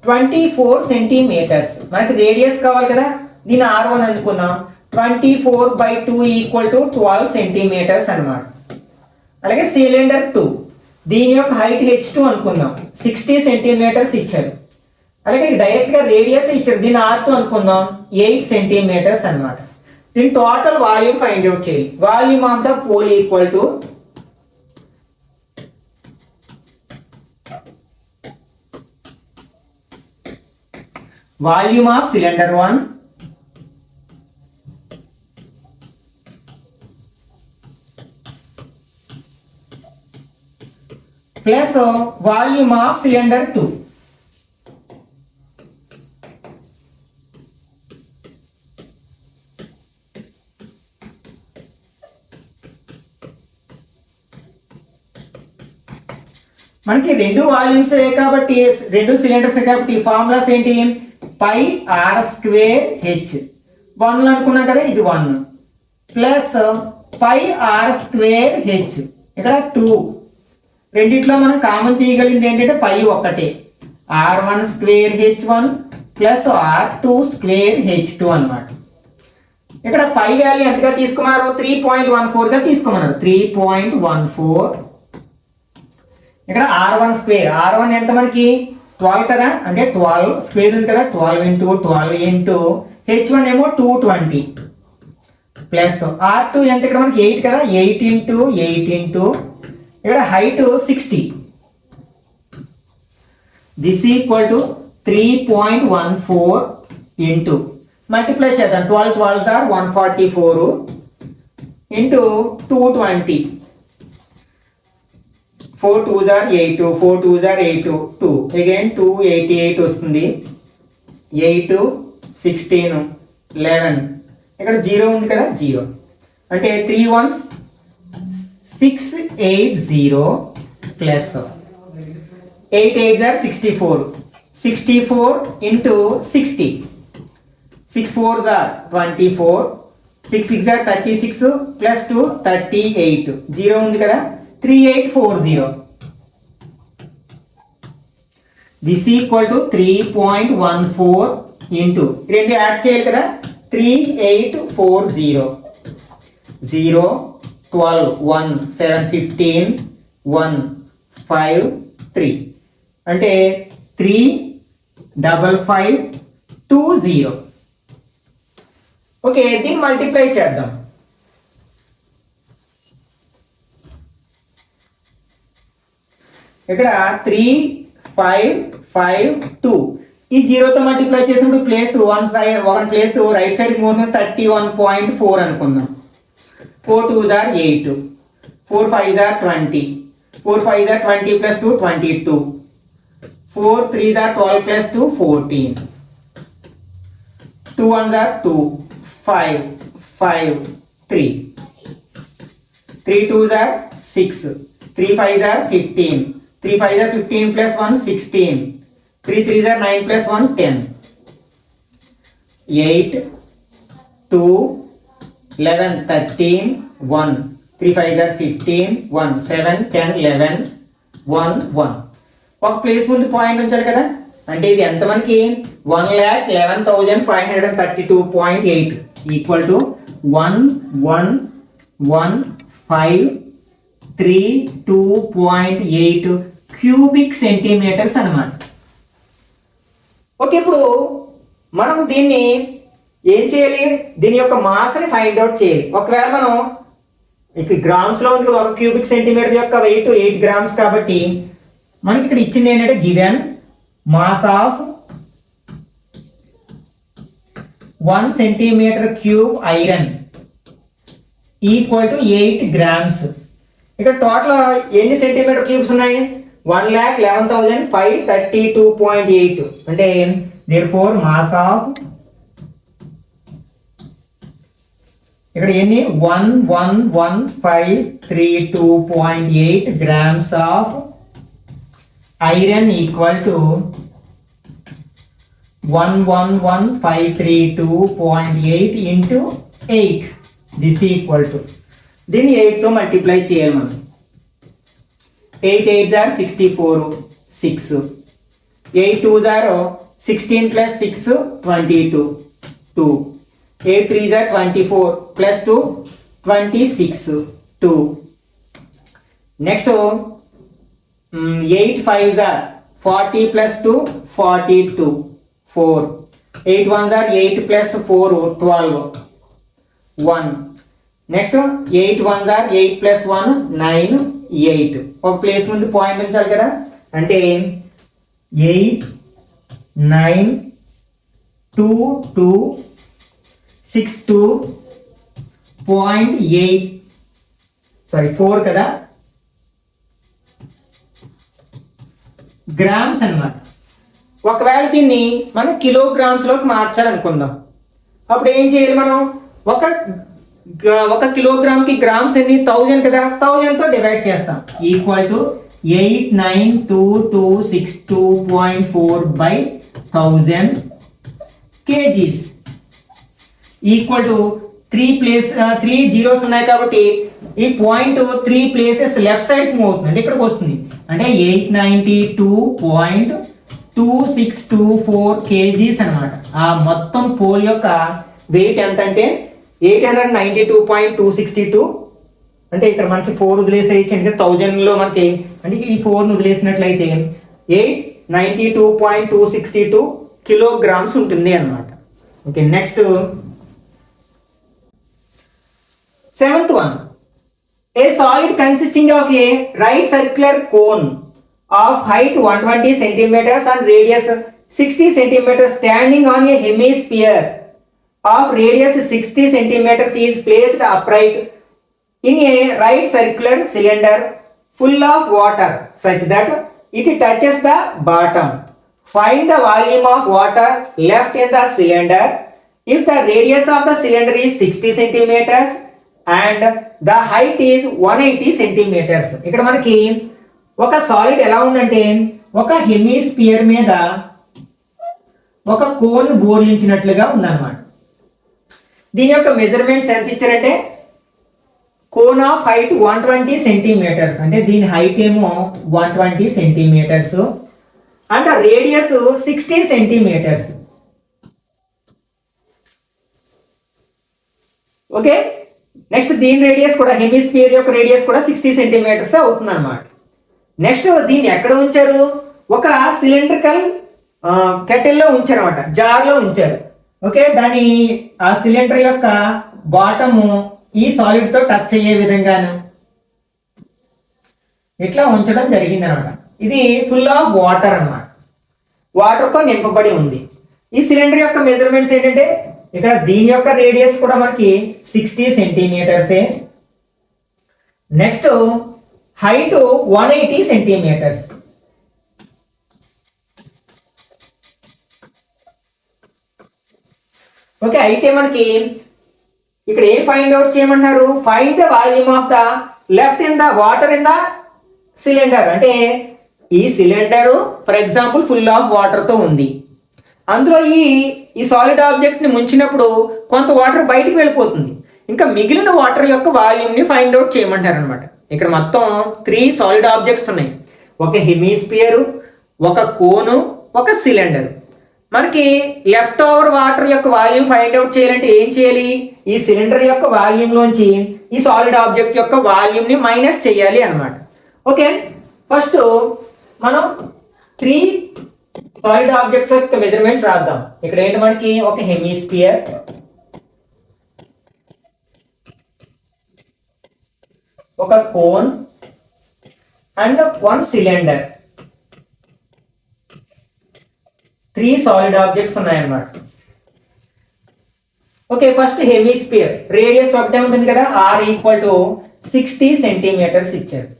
[SPEAKER 1] 24 సెంటీమీటర్స్. మనకి రేడియస్ కావాలి కదా, దీని R1 అనుకుందాం 24/2 ఈక్వల్ టు 12 సెంటీమీటర్స్ అనమాట. అలాగే సిలిండర్ 2 దీని యొక్క హైట్ h2 అనుకుందాం 60 సెంటీమీటర్స్ ఇచ్చారు. అలాగే డైరెక్ట్ గా రేడియస్ ఇచ్చారు, దీని R2 అనుకుందాం 8 సెంటీమీటర్స్ అనమాట. దీని టోటల్ వాల్యూమ్ ఫైండ్ అవుట్ చేయాలి. Volume of the pole equal to volume of cylinder 1 plus volume of cylinder 2. మనకి రెండు వాల్యూమ్స్ కాబట్టి రెండు సిలిండర్స్ కాబట్టి ఫార్ములాస్ ఏంటి, పై ఆర్ స్క్వేర్ హెచ్ 1 అనుకున్నాం కదా, ఇది 1 plus pi are square H ఇక్కడ 2. రెండిట్లో మనం కామన్ తీయగలిగింది ఏంటంటే పై ఒక్కటే, R1 square H1 plus R2 square H2 అన్నమాట. ఇక్కడ పై వాల్యూ ఎంతగా తీసుకోమన్నారు, 3.14 గా తీసుకోమన్నారు. 3.14. ఇక్కడ R1 స్క్వేర్, R1 ఎంత మనకి 12 కదా, అంటే 12 స్క్వేర్ ఉంది కదా, 12 ఇంటూ 12 ఇంటూ h1 ఏమో 220 ప్లస్ R2 ఎంత ఇక్కడ మనకి 8 కదా, 8 ఇంటూ 8 ఇంటూ ఇక్కడ height 60. This equal to 3.14 into multiply చేద్దాం. 12 12 are 144 into 220. 4 2s are 8, 4 2s are 8, 2 again 288 వస్తుంది. 8 16 11 ఇక్కడ 0 ఉంది కదా, 0 అంటే 3 1s 680 plus 8 8s are 64. 64 into 60. 6 4s are 24. 6 6 are 36 plus 2 38. 0 ఉంది కదా, 3840. This equal to 3.14 into రెండు యాడ్ చేయాలి కదా, 3840. 0 12 1 7 15 1 5 3 అంటే 35520. ఓకే, దీన్ని మల్టిప్లై చేద్దాం. ఇక్కడ 3552 ఈ 0తో మల్టిప్లై చేసినప్పుడు place one place right side move 31.4 అనుకుందాం. 4 2s are 8, 4 5s are 20, 4 5s are 20 plus 2 22, 4 3s are 12 plus 2 14, 2 1s are 2, 5 5 3, 3 2s are 6, 3 5s are 15, 3 5s are 15 plus 1 16, 3 3s are 9 plus 1 10, 8 2 11 13 1, 3 5s are 15 1 7 10 11 1 1. ఒక ప్లేస్ ముందు పాయింట్ ఉంచాలి కదా, అంటే ఇది ఎంత మనకి 1,11,532.8 ఈక్వల్ టు 11,152.8 క్యూబిక్ సెంటీమీటర్స్ అన్నమాట. ఓకే, ఇప్పుడు మనం దీన్ని ఏం చేయాలి, దీని యొక్క మాస్ని ఫైండ్ అవుట్ చేయాలి. ఒకవేళ మనం ఇక గ్రామ్స్ లో ఉంది, ఒక క్యూబిక్ సెంటీమీటర్ యొక్క వెయిట్ 8 grams కాబట్టి మనకి ఇక్కడ ఇచ్చింది ఏంటంటే given mass of 1 centimeter cube iron equal to 8 grams. ఇక్కడ టోటల్ ఎన్ని సెంటీమీటర్ క్యూబ్స్ ఉన్నాయి, 1,11,532.8 అంటే therefore మాస్ ఆఫ్ ఇక్కడ ఎన్ని 1,11,532.8 grams of iron equal to 1,11,532.8 into 8. This equal to దీన్ని 8తో మల్టిప్లై చేయాలి మనం. 8 8s are 64 6, 8 2s are 16 plus 6 22 2, 8 3s are 24 plus 2 26 2. Next 8 5s are 40 plus 2 42 4, 8 1s are 8 plus 4 12 1. Next 8 1s are 8 plus 1 9 8. ఒక ప్లేస్ ముందు పాయింట్ ఉంచాలి కదా, అంటే 8 9 2 2 6 2.8 సారీ 4 కదా గ్రామ్స్ అన్నమాట. ఒకవేళ దీన్ని మనం కిలోగ్రామ్స్ లోకి మార్చాలనుకుందాం, అప్పుడు ఏం చేయాలి మనం, ఒక కిలోగ్రామ్ కి గ్రామ్స్ ఎన్ని 1000 కదా, 1000తో డివైడ్ చేస్తాం. Equal to 8922262.4 by 1000 kgs equal to 3 zeros ఉన్నాయి కాబట్టి ఈ point 3 places left side move అవుతుంది, అంటే ఇక్కడికి వస్తుంది. అంటే 892.2624 kgs అనమాట. ఆ మొత్తం పోల్ యొక్క వెయిట్ ఎంత అంటే 892.262. అంటే ఇక్కడ మనకి 4 వదిలేసేయచ్చు, అంటే 1000లో మనకి అంటే ఈ 4 వదిలేసినట్లయితే 92.262 కిలోగ్రామ్స్ ఉంటుంది అన్నమాట. Okay, next 7th one. A solid consisting of a right circular cone of height 120 centimeters and radius 60 centimeters standing on a hemisphere of radius 60 centimeters is placed upright in a right circular cylinder full of water such that it touches the bottom. Find the volume of water left in the cylinder if the radius of the cylinder is 60 centimeters and the height is 180 centimeters. ఇక్కడ మనకి ఒక సాలిడ్ ఎలా ఉందంటే ఒక హెమిస్పియర్ మీద ఒక కోన్ బోర్లించినట్లుగా ఉందన్నమాట. దీని యొక్క మెజర్మెంట్స్ ఎంత ఇచ్చారంటే కోన్ ఆఫ్ హైట్ 120 సెంటీమీటర్స్, అంటే దీని హైట్ ఏమో 120 centimeters and radius 60 centimeters. Okay, next దీని రేడియస్ కూడా హెమిస్పియర్ యొక్క రేడియస్ కూడా 60 సెంటీమీటర్స్ అవుతుంది అనమాట. నెక్స్ట్ దీన్ని ఎక్కడ ఉంచారు? ఒక సిలిండ్రికల్ కెటిల్లో ఉంచారు అనమాట, జార్లో ఉంచారు. ఓకే, దాని ఆ సిలిండర్ యొక్క బాటము ఈ సాలిడ్తో టచ్ అయ్యే విధంగాను ఇట్లా ఉంచడం జరిగింది అనమాట. ఇది ఫుల్ ఆఫ్ వాటర్ అన్నమాట, వాటర్తో నింపబడి ఉంది. ఈ సిలిండర్ యొక్క మెజర్మెంట్స్ ఏంటంటే ఇక్కడ దీని యొక్క రేడియస్ కూడా మనకి 60 సెంటీమీటర్సే. Next height 180 centimetres. ఓకే, అయితే మనకి ఇక్కడ ఏం ఫైండ్ అవుట్ చేయమంటున్నారు? Find the volume of the left in the water in the cylinder. అంటే ఈ cylinder for example full of వాటర్తో ఉంది. అందులో ఈ సాలిడ్ ఆబ్జెక్ట్ని ముంచినప్పుడు కొంత వాటర్ బయటికి వెళ్ళిపోతుంది. ఇంకా మిగిలిన వాటర్ యొక్క వాల్యూమ్ని ఫైండ్ అవుట్ చేయమంటారు అనమాట. ఇక్కడ మొత్తం 3 సాలిడ్ ఆబ్జెక్ట్స్ ఉన్నాయి. ఒక హెమిస్పియరు, ఒక కోను, ఒక సిలిండర్. మనకి లెఫ్ట్ ఓవర్ వాటర్ యొక్క వాల్యూమ్ ఫైండ్ అవుట్ చేయాలంటే ఏం చేయాలి? ఈ సిలిండర్ యొక్క వాల్యూమ్లోంచి ఈ సాలిడ్ ఆబ్జెక్ట్ యొక్క వాల్యూమ్ని మైనస్ చేయాలి అనమాట. ఓకే, ఫస్ట్ మనం 3 సాలిడ్ ఆబ్జెక్ట్స్ యొక్క మెజర్మెంట్స్ రాద్దాం. ఇక్కడ ఏంటి మనకి ఒక హెమిస్పియర్, ఒక cone and 1 cylinder. 3 solid objects ఉన్నాయన్నమాట. ఓకే, ఫస్ట్ హెమిస్పియర్ రేడియస్ ఒకటే ఉంటుంది కదా, R = 60 సెంటీమీటర్స్ ఇచ్చారు.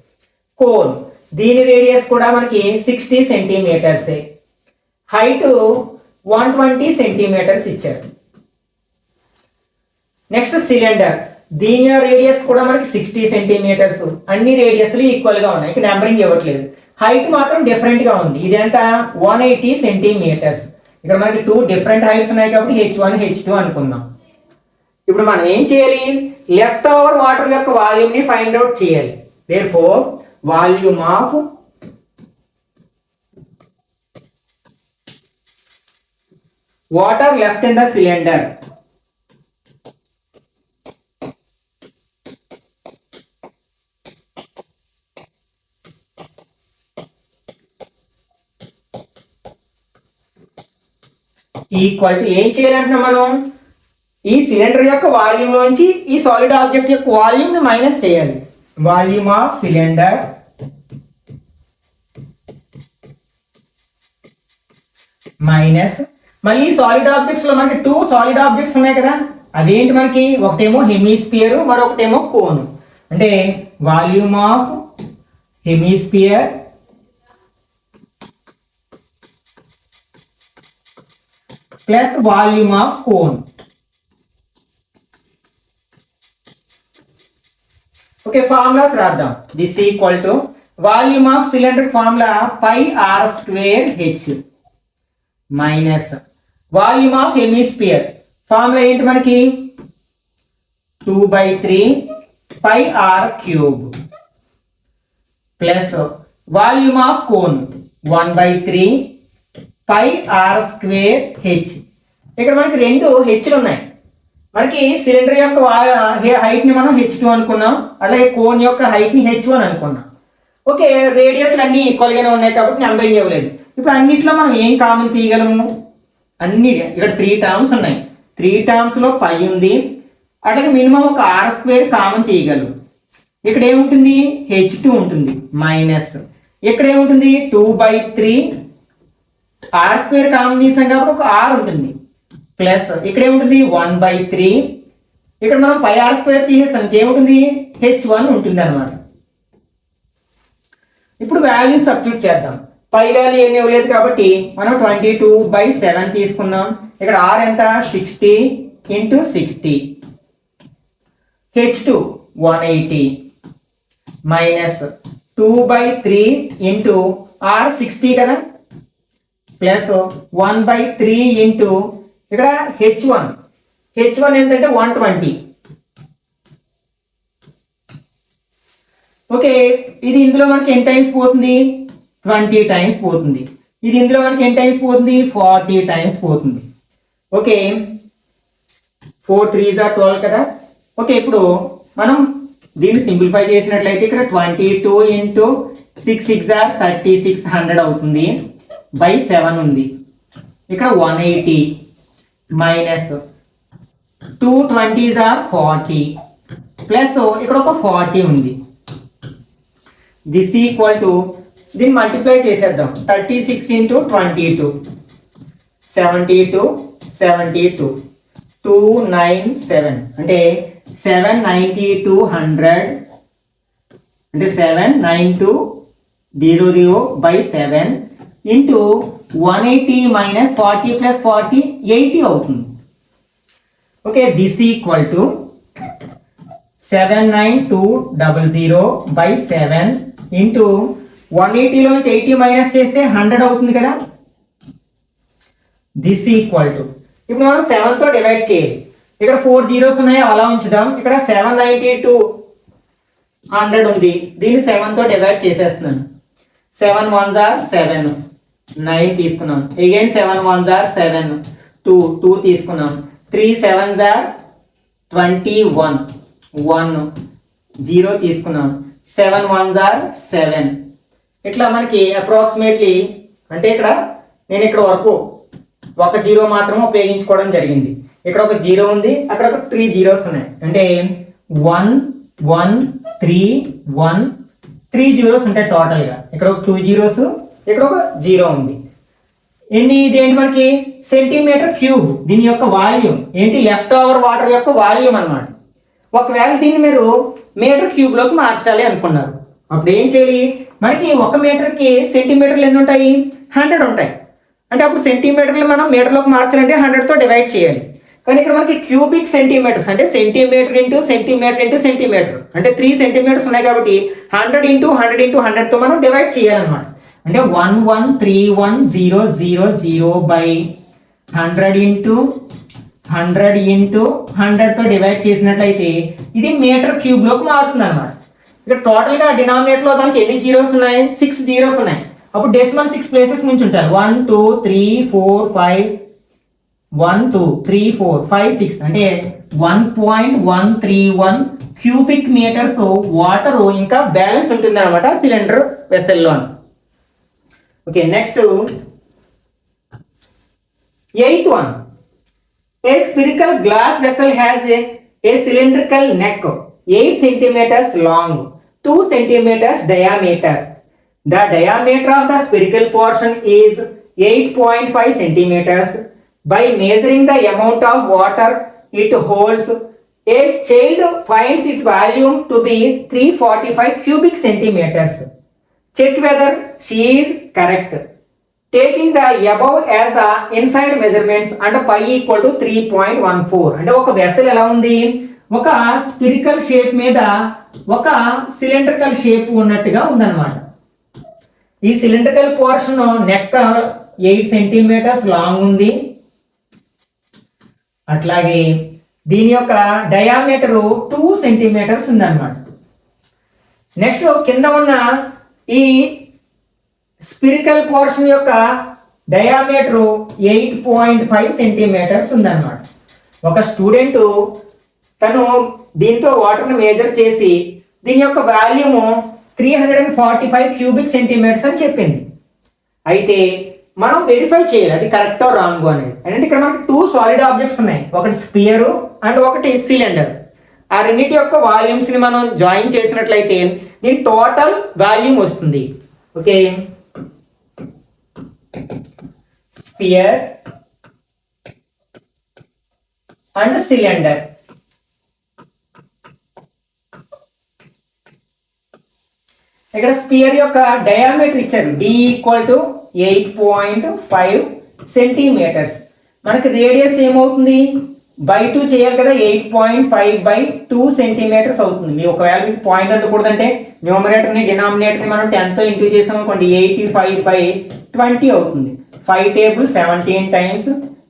[SPEAKER 1] కోన్ దీని రేడియస్ కూడా మనకి 60 సెంటీమీటర్సే. హైట్ 120 సెంటీమీటర్స్ ఇచ్చారు. నెక్స్ట్ సిలిండర్ దీని రేడియస్ కూడా మనకి 60 సెంటీమీటర్స్. అన్ని రేడియస్లు ఈక్వల్గా ఉన్నాయి, ఇక్కడ నెంబరింగ్ ఇవ్వట్లేదు. హైట్ మాత్రం డిఫరెంట్గా ఉంది. ఇదంతా 180 సెంటీమీటర్స్. ఇక్కడ మనకి 2 డిఫరెంట్ హైట్స్ ఉన్నాయి కాబట్టి H1 H2 అనుకుందాం. ఇప్పుడు మనం ఏం చేయాలి? లెఫ్ట్ ఓవర్ వాటర్ యొక్క వాల్యూమ్ని ఫైండ్ అవుట్ చేయాలి. Therefore volume of water left in the cylinder equal to ఏం చేయాలంటున్నాం మనం? ఈ సిలిండర్ యొక్క వాల్యూమ్ లోంచి ఈ సాలిడ్ ఆబ్జెక్ట్ యొక్క వాల్యూమ్ ని మైనస్ చేయాలి. వాల్యూమ్ ఆఫ్ సిలిండర్ మైనస్ మళ్ళీ సాలిడ్ ఆబ్జెక్ట్స్ లో మనకి 2 సాలిడ్ ఆబ్జెక్ట్స్ ఉన్నాయి కదా, అదేంటి మనకి? ఒకటేమో హెమిస్పియర్, మరొకటేమో కోన్. అంటే volume of hemisphere plus volume of cone. Okay, formulas రాద్దాం. This equal to volume of cylinder formula πr² H minus volume of hemisphere formula ఏంటి మనకి? 2/3 πr³ plus volume of cone 1/3 πr² H. ఇక్కడ మనకి 2 హెచ్లు ఉన్నాయి. మనకి సిలిండర్ యొక్క హైట్ని మనం H2 అనుకున్నాం, అలాగే కోన్ యొక్క హైట్ని H1 అనుకున్నాం. ఓకే, రేడియస్లు అన్నీ ఈక్వల్గానే ఉన్నాయి కాబట్టి నెంబరింగ్ ఇవ్వలేదు. ఇప్పుడు అన్నిట్లో మనం ఏం కామన్ తీయగలము? అన్ని ఇక్కడ 3 టర్మ్స్ ఉన్నాయి. 3 టర్మ్స్లో పై ఉంది, అట్లాగే మినిమం ఒక r² కామన్ తీయగలరు. ఇక్కడ ఏముంటుంది? h2 ఉంటుంది మైనస్, ఇక్కడ ఏముంటుంది? 2/3 r² కామన్ తీసాం కాబట్టి ఒక r ఉంటుంది ప్లస్, ఇక్కడ ఏముంటుంది? 1/3, ఇక్కడ మనం పై r² తీసేసాం, ఇంకేముంటుంది? h1 ఉంటుంది అనమాట. ఇప్పుడు వాల్యూ సబ్స్టిట్యూట్ చేద్దాం. పై వాల్యూ ఏమీ ఇవ్వలేదు కాబట్టి మనం 22/7 తీసుకుందాం. ఇక్కడ r ఎంత? 60 × 60, h2 180 మైనస్ 2/3 × r 60 కదా, ప్లస్ 1/3 ఇంటూ ఇక్కడ h1 ఎంతంటే 120. ఓకే, ఇది ఇందులో మనకి ఎన్ని టైమ్స్ పోతుంది? 20 టైమ్స్ పోతుంది. ఇది ఇందులో మనకి ఎన్ని టైమ్స్ పోతుంది? 40 టైమ్స్ పోతుంది. ఓకే, 4 3s are 12 కదా. ఓకే, ఇప్పుడు మనం దీన్ని సింప్లిఫై చేసినట్లయితే ఇక్కడ 22 × 6 6 are 3600 అవుతుంది, బై 7 ఉంది. ఇక్కడ 180 మైనస్ 2 20s are 40 ప్లస్ ఇక్కడ ఒక 40 ఉంది. దిస్ ఈక్వల్ టు, దీన్ని మల్టిప్లై చేసేద్దాం. 36 × 22 72 72 297 అంటే 79200 అంటే 79200/7 ఇంటూ 180 మైనస్ 40 ప్లస్ 40 80 అవుతుంది. ఓకే, దిస్ ఈక్వల్ టు 79200/7 ఇంటూ 180లోంచి 80 మైనస్ చేస్తే 100 అవుతుంది కదా. దిస్ ఈక్వల్ టు, ఇప్పుడు మనం 7తో డివైడ్ చేయాలి. ఇక్కడ 4 జీరోస్ ఉన్నాయి, అలా ఉంచుదాం. ఇక్కడ 79200 ఉంది, దీన్ని 7తో డివైడ్ చేసేస్తున్నాను. 7 1s are 7 9 తీసుకున్నాం. అగైన్ 7 1s are 7 2 తీసుకున్నాం. 3 7s are 21 1 0 తీసుకున్నాం. 7 1s are 7. ఇట్లా మనకి అప్రాక్సిమేట్లీ, అంటే ఇక్కడ నేను ఇక్కడ వరకు ఒక 0 మాత్రం ఉపయోగించుకోవడం జరిగింది. ఇక్కడ ఒక 0 ఉంది, అక్కడ ఒక 3 జీరోస్ ఉన్నాయి, అంటే 1 1 3 1 3 జీరోస్ ఉంటాయి టోటల్గా. ఇక్కడ ఒక 2 జీరోస్, ఇక్కడ ఒక 0 ఉంది. ఇది ఏంటి మనకి? Centimeter cube. దీని యొక్క వాల్యూమ్ ఏంటి? లెఫ్ట్ ఓవర్ వాటర్ యొక్క వాల్యూమ్ అన్నమాట. ఒకవేళ దీన్ని మీరు మీటర్ క్యూబ్లోకి మార్చాలి అనుకున్నారు, అప్పుడు ఏం చేయాలి? మనకి 1 మీటర్కి సెంటీమీటర్లు ఎన్ని ఉంటాయి? 100 ఉంటాయి. అంటే అప్పుడు సెంటీమీటర్లు మనం మీటర్లోకి మార్చాలంటే 100తో డివైడ్ చేయాలి. కానీ ఇక్కడ మనకి క్యూబిక్ సెంటీమీటర్స్, అంటే centimeter into centimeter into centimeter, అంటే 3 సెంటీమీటర్స్ ఉన్నాయి కాబట్టి 100 × 100 × 100తో మనం డివైడ్ చేయాలన్నమాట. అంటే 1131000/100 × 100 × 100తో డివైడ్ చేసినట్లయితే ఇది మీటర్ క్యూబ్లోకి మారుతుంది అనమాట. ఇక్కడ టోటల్గా డినామినేటర్లో దానికి ఎన్ని జీరోస్ ఉన్నాయి? 6 జీరోస్ ఉన్నాయి. అప్పుడు డెసిమల్ 6 ప్లేసెస్ నుంచి ఉంటారు. 1 2 3 4 5 1 2 3 4 5 6 అంటే 1.131 క్యూబిక్ మీటర్స్ వాటర్ ఇంకా బ్యాలెన్స్ ఉంటుంది అనమాట సిలిండర్ వెసల్లో. Okay, next 8th one. A spherical glass vessel has a cylindrical neck 8 centimeters long, 2 centimeters diameter. The diameter of the spherical portion is 8.5 centimeters. By measuring the amount of water it holds, a child finds its volume to be 345 cubic centimeters. Check whether she is correct. Taking the above as the inside measurements and pi equal to 3.14. అంటే ఒక వెసల్ ఎలా ఉంది? ఒక స్పిరికల్ షేప్ మీద ఒక సిలిండ్రికల్ షేప్ ఉన్నట్టుగా ఉందన్నమాట. ఈ cylindrical portion neck 8 centimeters long ఉంది, అట్లాగే దీని యొక్క డయామీటర్ 2 సెంటీమీటర్స్ ఉందన్నమాట. నెక్స్ట్ కింద ఉన్న ఈ స్పిరికల్ పోర్షన్ యొక్క డయామీటర్ 8.5 సెంటీమీటర్స్ ఉందన్నమాట. ఒక స్టూడెంట్ తను దీంతో వాటర్ని మేజర్ చేసి దీని యొక్క వాల్యూము 345 క్యూబిక్ సెంటీమీటర్స్ అని చెప్పింది. అయితే మనం వెరిఫై చేయాలి అది కరెక్టో రాంగో అనేది. అంటే ఇక్కడ మనకి 2 సాలిడ్ ఆబ్జెక్ట్స్ ఉన్నాయి, ఒకటి స్పియర్ అండ్ ఒకటి సిలిండర్. ఆ రెండింటి యొక్క వాల్యూమ్స్ని మనం జాయిన్ చేసినట్లయితే దీని టోటల్ వాల్యూమ్ వస్తుంది. Okay, spear and cylinder. ఇక్కడ స్పియర్ యొక్క డయామీటర్ ఇచ్చారు, d = 8.5 సెంటీమీటర్స్. మనకి రేడియస్ ఏమవుతుంది, /2 చేయాలి కదా, 8.5/2 సెంటీమీటర్స్ అవుతుంది. మీ ఒకవేళ మీకు పాయింట్ ఉండకూడదంటే న్యూమరేటర్ని డినామినేటర్ని మనం 10తో ఇంటూ చేసాం అనుకోండి, 85/20 అవుతుంది. 5 టేబుల్ 17 టైమ్స్,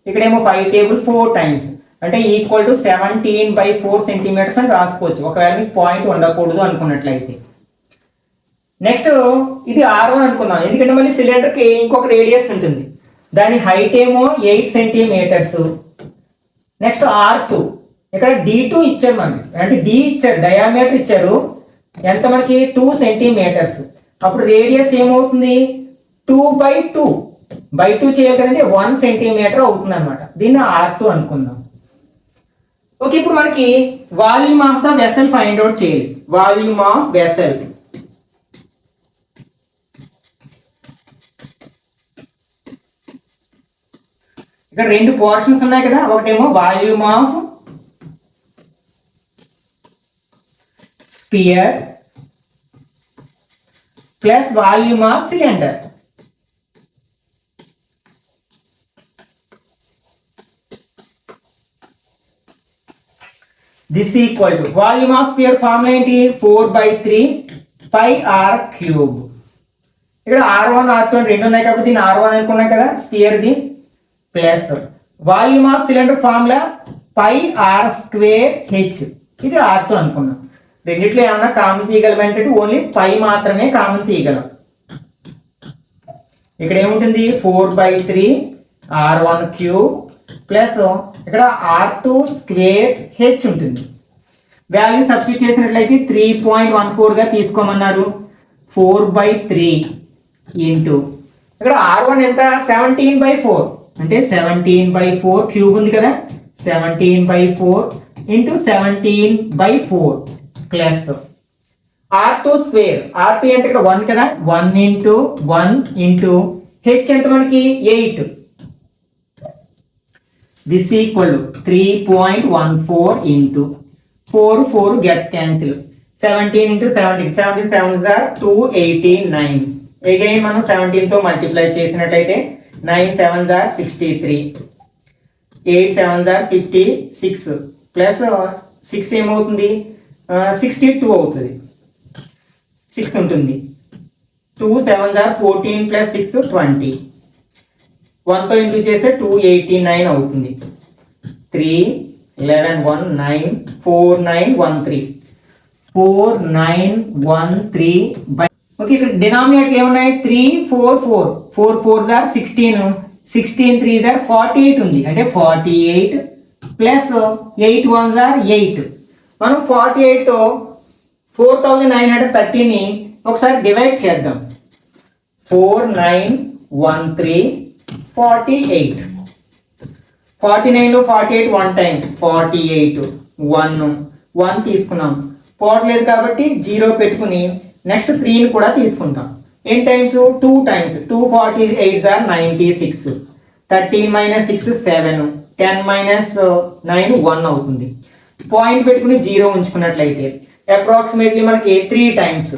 [SPEAKER 1] ఇక్కడేమో 5 టేబుల్ 4 టైమ్స్, అంటే = 17/4 సెంటీమీటర్స్ అని రాసుకోవచ్చు ఒకవేళ మీకు పాయింట్ ఉండకూడదు అనుకున్నట్లయితే. నెక్స్ట్ ఇది R1 అనుకుందాం, ఎందుకంటే మళ్ళీ సిలిండర్కి ఇంకొక రేడియస్ ఉంటుంది, దాని హైట్ ఏమో 8 సెంటీమీటర్స్. నెక్స్ట్ R2, ఇక్కడ D2 ఇచ్చారు మనకి, అంటే D ఇచ్చారు, డయామీటర్ ఇచ్చారు, ఎంత మనకి 2 సెంటీమీటర్స్. అప్పుడు రేడియస్ ఏమవుతుంది, 2/2 చేయాలి కదండి, 1 సెంటీమీటర్ అవుతుంది అనమాట. దీన్ని R2 అనుకుందాం. ఓకే, ఇప్పుడు మనకి volume of the vessel find out చేయాలి. వాల్యూమ్ ఆఫ్ వెసల్, ఇక్కడ 2 పోర్షన్స్ ఉన్నాయి కదా, ఒకటేమో volume of spear plus volume of cylinder. This equal to volume of spear formula ఏంటి, 4/3 πr³. ఇక్కడ R1 R2 అని 2 ఉన్నాయి కాబట్టి దీన్ని R1 అనుకున్నాం కదా స్పియర్ది, plus volume of cylinder formula πr²h, ఇది R2 అనుకున్నాం. రెండిట్లో ఏమన్నా కామన్ తీయగలమంటే ఓన్లీ π మాత్రమే కామన్ తీయగలం. ఇక్కడ ఏముంటుంది, 4/3 R1³ ప్లస్ ఇక్కడ R2²h ఉంటుంది. వాల్యూ సబ్స్టిట్యూట్ చేసినట్లయితే 3.14గా తీసుకోమన్నారు. 4/3 ఇంటూ ఇక్కడ R1 ఎంత, 17/4, అంటే 17/4 క్యూబ్ ఉంది కదా, 17/4 ఇంటూ 17/4 ప్లస్ R2². R2 ఎంత, ఇక్కడ 1 కదా, 1 ఇంటూ 1 ఇంటూ h ఎంత మనకి 8. This equal 3.14 into 4 gets cancel, 17 into 17, 17 7s are 289. Again మనం 17తో మల్టిప్లై చేసినట్లయితే 9 7s are 63, 8 7s are 56 plus 6 ఏమవుతుంది, 62 అవుతుంది, 6 ఉంటుంది. 2 7s are 14 ప్లస్ 6 20, 1తో ఇంటూ చేస్తే 289 అవుతుంది. 3 11 1 9 4913 4913 బై. ఓకే, ఇక్కడ డినామినేటర్ ఏమున్నాయి, 3 4 4 4 4s are 16, 16 3s are 48 ఉంది, అంటే 48 ప్లస్ 8 1s are 8. మనం 48తో 4913ని ఒకసారి డివైడ్ చేద్దాం. 4913 48, 49లో 48 1 టైం, 48 1 తీసుకున్నాం, పోవట్లేదు కాబట్టి 0 పెట్టుకుని నెక్స్ట్ 3ని కూడా తీసుకుంటాం. ఎన్ని టైమ్స్, 2 టైమ్స్, 2 48s are 96, 13 - 6 7, 10 - 9 1 అవుతుంది. పాయింట్ పెట్టుకుని 0 ఉంచుకున్నట్లయితే అప్రాక్సిమేట్లీ మనకి 3 టైమ్స్,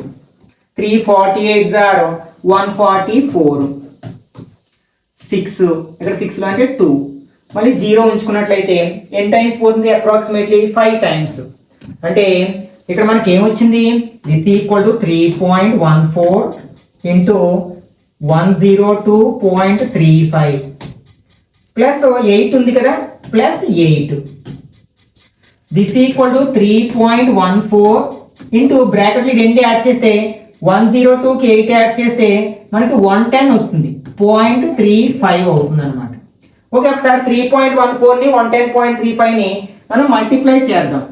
[SPEAKER 1] 3 48s are 144, 6 ఇక్కడ 6లో అంటే 2, మళ్ళీ 0 ఉంచుకున్నట్లయితే ఎన్ని టైమ్స్ పోతుంది, అప్రాక్సిమేట్లీ 5 టైమ్స్. అంటే ఇక్కడ మనకి ఏమొచ్చింది, this equal to 3.14 into 102.35 plus 8 ఉంది కదా, plus 8. This equal to 3.14 into బ్రాకెట్లు 2 యాడ్ చేస్తే 102కి 8 యాడ్ చేస్తే మనకి 110 వస్తుంది, 0.35 అవుతుంది అనమాట. ఓకే, ఒకసారి 3.14ని 110.35ని మనం మల్టిప్లై చేద్దాం.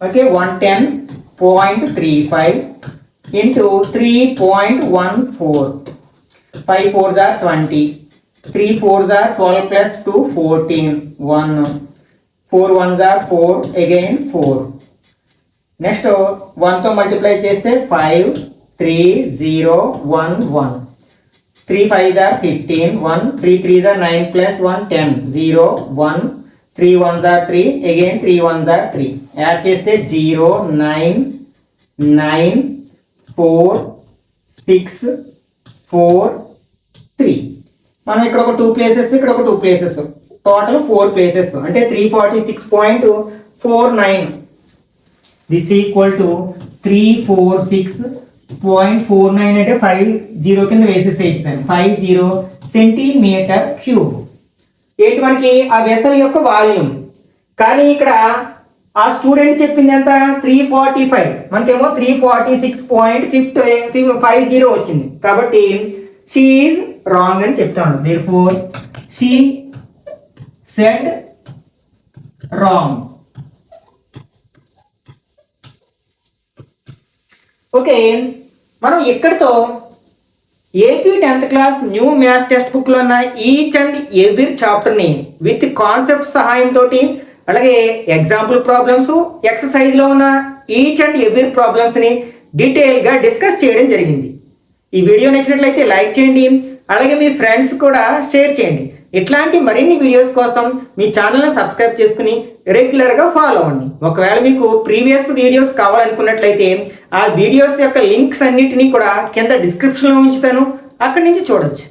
[SPEAKER 1] Okay, 110.35 into 3.14. 5 4s are 20. 3 4s are 12 plus 2 14. 1. 4 1s are 4. Again 4. Next 1తో multiply చేస్తే 5 3 0 1 1. 3 5s are 15. 1 3 3s are 9 plus 1 10. 0 1. 3 1s are 3. Again 3 1s are 3. Add చేస్తే 0 9 9 4 6 4 3. మనం ఇక్కడ ఒక 2 ప్లేసెస్, ఇక్కడ ఒక 2 ప్లేసెస్, టోటల్ 4 ప్లేసెస్. అంటే 346.49. దిస్ ఈక్వల్ టు 346.49 అంటే 50 కింద వేసేసేయించాను. 50 సెంటీమీటర్ క్యూబ్. ఏంటి మనకి ఆ వెసల్ యొక్క వాల్యూమ్. కానీ ఇక్కడ ఆ స్టూడెంట్ చెప్పింది ఎంత? 345. మనకేమో 346.50 వచ్చింది. కాబట్టి షీ ఈజ్ రాంగ్ అని చెప్తాను. therefore she said wrong. Okay, మనం ఇక్కడితో AP 10th class new maths text బుక్లో ఉన్న ఈచ్ అండ్ ఎవ్రీ చాప్టర్ని విత్ కాన్సెప్ట్ సహాయంతో, అలాగే ఎగ్జాంపుల్ ప్రాబ్లమ్స్, ఎక్సర్సైజ్లో ఉన్న ఈచ్ అండ్ ఎవ్రీ ప్రాబ్లమ్స్ని డీటెయిల్గా డిస్కస్ చేయడం జరిగింది. ఈ వీడియో నచ్చినట్లయితే లైక్ చేయండి, అలాగే మీ ఫ్రెండ్స్ కూడా షేర్ చేయండి. ఇట్లాంటి మరిన్ని వీడియోస్ కోసం మీ ఛానల్ని సబ్స్క్రైబ్ చేసుకుని రెగ్యులర్గా ఫాలో అవ్వండి. ఒకవేళ మీకు ప్రీవియస్ వీడియోస్ కావాలనుకున్నట్లయితే ఆ వీడియోస్ యొక్క లింక్స్ అన్నిటినీ కూడా కింద డిస్క్రిప్షన్లో ఉంచుతాను, అక్కడి నుంచి చూడొచ్చు.